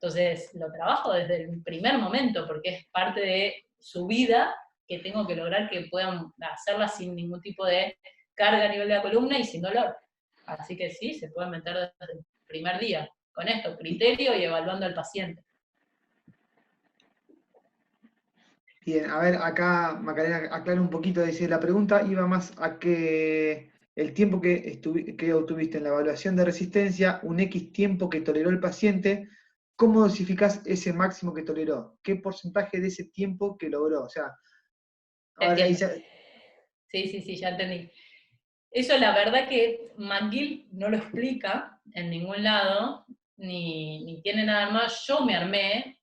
Entonces, lo trabajo desde el primer momento, porque es parte de su vida que tengo que lograr que puedan hacerla sin ningún tipo de carga a nivel de la columna y sin dolor. Así que sí, se puede meter desde el primer día, con esto, criterio y evaluando al paciente. Bien, a ver, acá Macarena aclara un poquito, dice, la pregunta iba más a que el tiempo que obtuviste en la evaluación de resistencia, un X tiempo que toleró el paciente, ¿cómo dosificás ese máximo que toleró? ¿Qué porcentaje de ese tiempo que logró? O sea, ahora ahí Entiendo. se... Sí, ya entendí. Eso la verdad que McGill no lo explica en ningún lado, ni tiene nada más. Yo me armé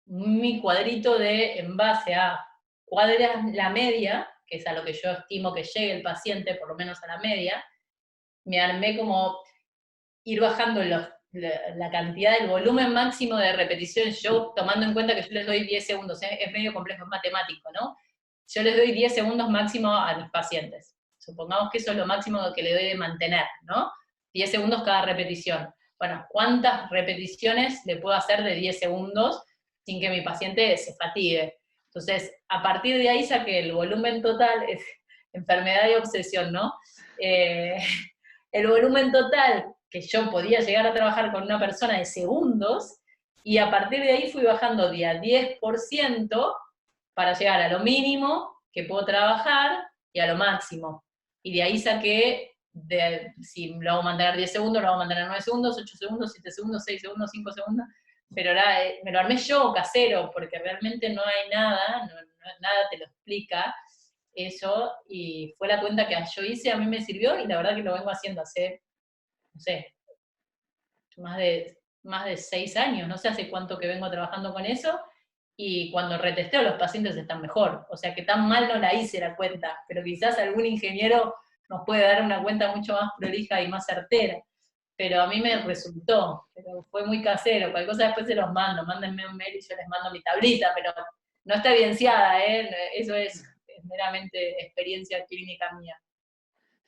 mi cuadrito de, en base a cuadras la media, que es a lo que yo estimo que llegue el paciente, por lo menos a la media, me armé como ir bajando la cantidad del volumen máximo de repeticiones, yo tomando en cuenta que yo les doy 10 segundos, es medio complejo, es matemático, ¿no? Yo les doy 10 segundos máximo a mis pacientes. Supongamos que eso es lo máximo que le doy de mantener, ¿no? 10 segundos cada repetición. Bueno, ¿cuántas repeticiones le puedo hacer de 10 segundos sin que mi paciente se fatigue? Entonces, a partir de ahí saqué el volumen total, es enfermedad y obsesión, ¿no? Eh, el volumen total que yo podía llegar a trabajar con una persona de segundos, y a partir de ahí fui bajando de a 10% para llegar a lo mínimo que puedo trabajar y a lo máximo. Y de ahí saqué, si lo hago mantener 10 segundos, lo hago mantener 9 segundos, 8 segundos, 7 segundos, 6 segundos, 5 segundos, pero ahora me lo armé yo casero, porque realmente no hay nada, nada te lo explica eso, y fue la cuenta que yo hice, a mí me sirvió, y la verdad que lo vengo haciendo hace, no sé, más de 6 años, no sé hace cuánto que vengo trabajando con eso, y cuando retesteo los pacientes están mejor, o sea que tan mal no la hice la cuenta, pero quizás algún ingeniero nos puede dar una cuenta mucho más prolija y más certera, pero a mí me resultó, pero fue muy casero, cualquier cosa después se los mando, mándenme un mail y yo les mando mi tablita, pero no está evidenciada, eso es meramente experiencia clínica mía.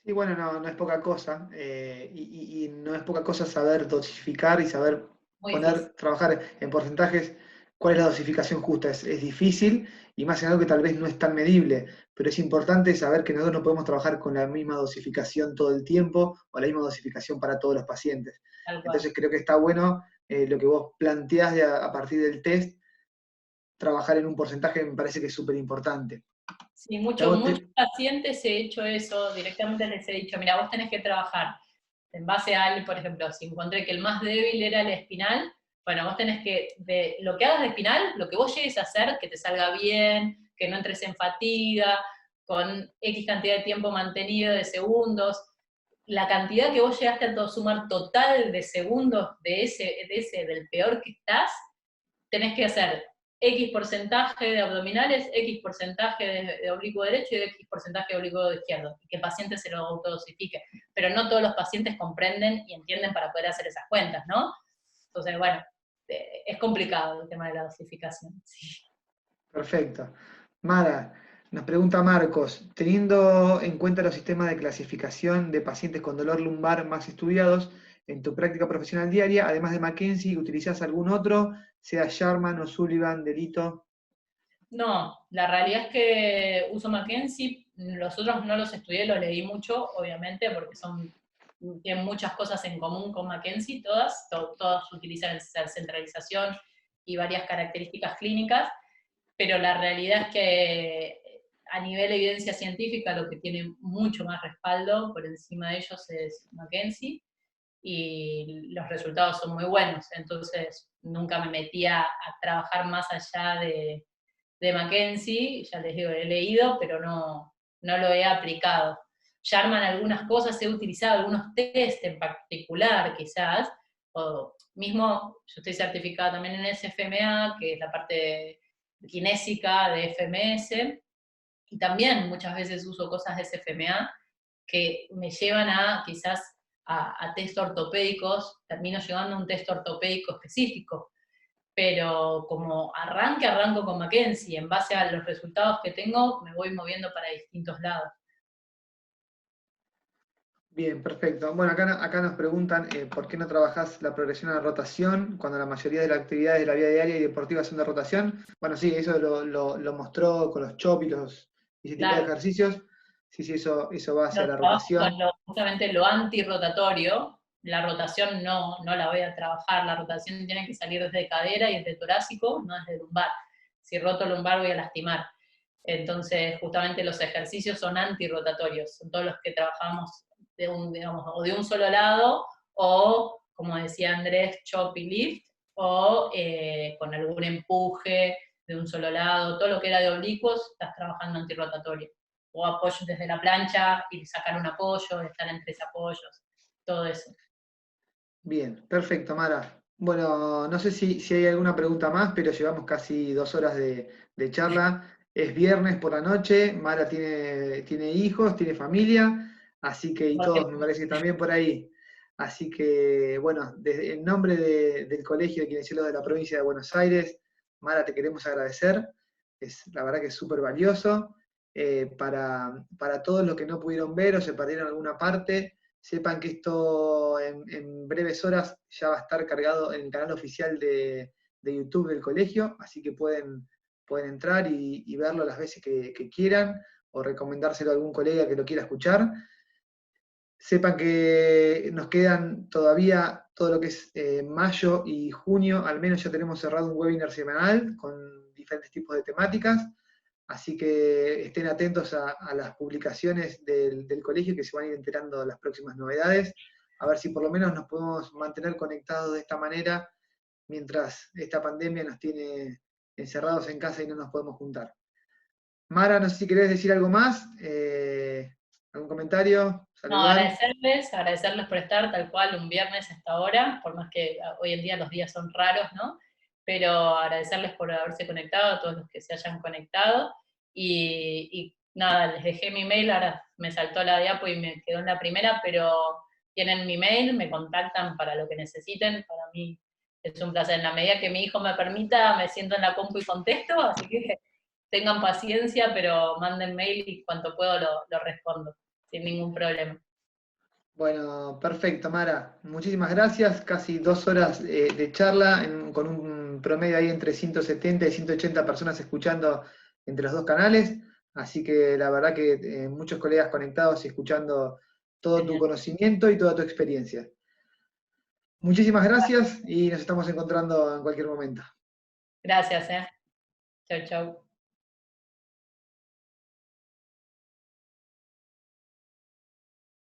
Sí, bueno, no, no es poca cosa, y no es poca cosa saber dosificar y saber Muy difícil. trabajar en porcentajes cuál es la dosificación justa. Es difícil y más en algo que tal vez no es tan medible, pero es importante saber que nosotros no podemos trabajar con la misma dosificación todo el tiempo o la misma dosificación para todos los pacientes. Tal cual. Entonces creo que está bueno lo que vos planteás a partir del test, trabajar en un porcentaje me parece que es súper importante. Sí, muchos pacientes he hecho eso, directamente les he dicho, mira, vos tenés que trabajar en base al, por ejemplo, si encontré que el más débil era el espinal, bueno, vos tenés que, de lo que hagas de espinal, lo que vos llegues a hacer, que te salga bien, que no entres en fatiga, con X cantidad de tiempo mantenido de segundos, la cantidad que vos llegaste a sumar total de segundos del peor que estás, tenés que hacer X porcentaje de abdominales, X porcentaje de oblicuo derecho y X porcentaje de oblicuo izquierdo, y que el paciente se lo autodosifique. Pero no todos los pacientes comprenden y entienden para poder hacer esas cuentas, ¿no? Entonces, bueno, es complicado el tema de la dosificación. Sí. Perfecto. Mara, nos pregunta Marcos, teniendo en cuenta los sistemas de clasificación de pacientes con dolor lumbar más estudiados en tu práctica profesional diaria, además de Mackenzie, ¿utilizás algún otro, sea Sharman o Sullivan, Delito? No, la realidad es que uso Mackenzie, los otros no los estudié, los leí mucho, obviamente, porque tienen muchas cosas en común con Mackenzie, todas utilizan la centralización y varias características clínicas, pero la realidad es que a nivel de evidencia científica lo que tiene mucho más respaldo por encima de ellos es Mackenzie, y los resultados son muy buenos, entonces nunca me metía a trabajar más allá de Mackenzie, ya les digo, he leído, pero no lo he aplicado. Sharman algunas cosas, he utilizado algunos test en particular quizás, o mismo yo estoy certificada también en SFMA, que es la parte kinésica de FMS, y también muchas veces uso cosas de SFMA que me llevan a quizás a test ortopédicos, termino llegando a un test ortopédico específico, pero como arranco con Mackenzie, en base a los resultados que tengo, me voy moviendo para distintos lados. Bien, perfecto. Bueno, acá nos preguntan por qué no trabajás la progresión a la rotación cuando la mayoría de las actividades de la vida diaria y deportiva son de rotación. Bueno, sí, eso lo mostró con los chop y ese tipo de Claro, ejercicios. Sí, eso va hacia lo la trabajo con rotación. justamente lo antirrotatorio, la rotación no la voy a trabajar, la rotación tiene que salir desde cadera y desde torácico, no desde lumbar. Si roto lumbar voy a lastimar. Entonces, justamente los ejercicios son antirrotatorios, son todos los que trabajamos digamos, o de un solo lado, o, como decía Andrés, chop y lift, o con algún empuje de un solo lado, todo lo que era de oblicuos, estás trabajando antirrotatorio. O apoyo desde la plancha y sacar un apoyo, estar en 3 apoyos, todo eso. Bien, perfecto, Mara. Bueno, no sé si hay alguna pregunta más, pero llevamos casi 2 horas de charla. Es viernes por la noche, Mara tiene hijos, tiene familia, así que, y todos me parece que también por ahí. Así que, bueno, desde el nombre del Colegio de Kinesiólogos de la provincia de Buenos Aires, Mara, te queremos agradecer. La verdad que es súper valioso. Para todos los que no pudieron ver o se perdieron alguna parte, sepan que esto en breves horas ya va a estar cargado en el canal oficial de YouTube del colegio, así que pueden entrar y verlo las veces que quieran, o recomendárselo a algún colega que lo quiera escuchar. Sepan que nos quedan todavía todo lo que es mayo y junio, al menos ya tenemos cerrado un webinar semanal con diferentes tipos de temáticas. Así que estén atentos a las publicaciones del colegio, que se van a ir enterando de las próximas novedades, a ver si por lo menos nos podemos mantener conectados de esta manera mientras esta pandemia nos tiene encerrados en casa y no nos podemos juntar. Mara, no sé si querés decir algo más, algún comentario, No, saludar. agradecerles por estar tal cual un viernes a esta hora, por más que hoy en día los días son raros, ¿no? Pero agradecerles por haberse conectado, a todos los que se hayan conectado. Y nada, les dejé mi mail, ahora me saltó la diapo y me quedó en la primera, pero tienen mi mail, me contactan para lo que necesiten. Para mí es un placer. En la medida que mi hijo me permita, me siento en la compu y contesto, así que tengan paciencia, pero manden mail y cuanto puedo lo respondo sin ningún problema. Bueno, perfecto, Mara. Muchísimas gracias. Casi 2 horas de charla con un promedio ahí entre 170 y 180 personas escuchando entre los dos canales. Así que la verdad que muchos colegas conectados y escuchando todo tu Genial. conocimiento y toda tu experiencia. Muchísimas gracias y nos estamos encontrando en cualquier momento. Gracias, Chau, chau.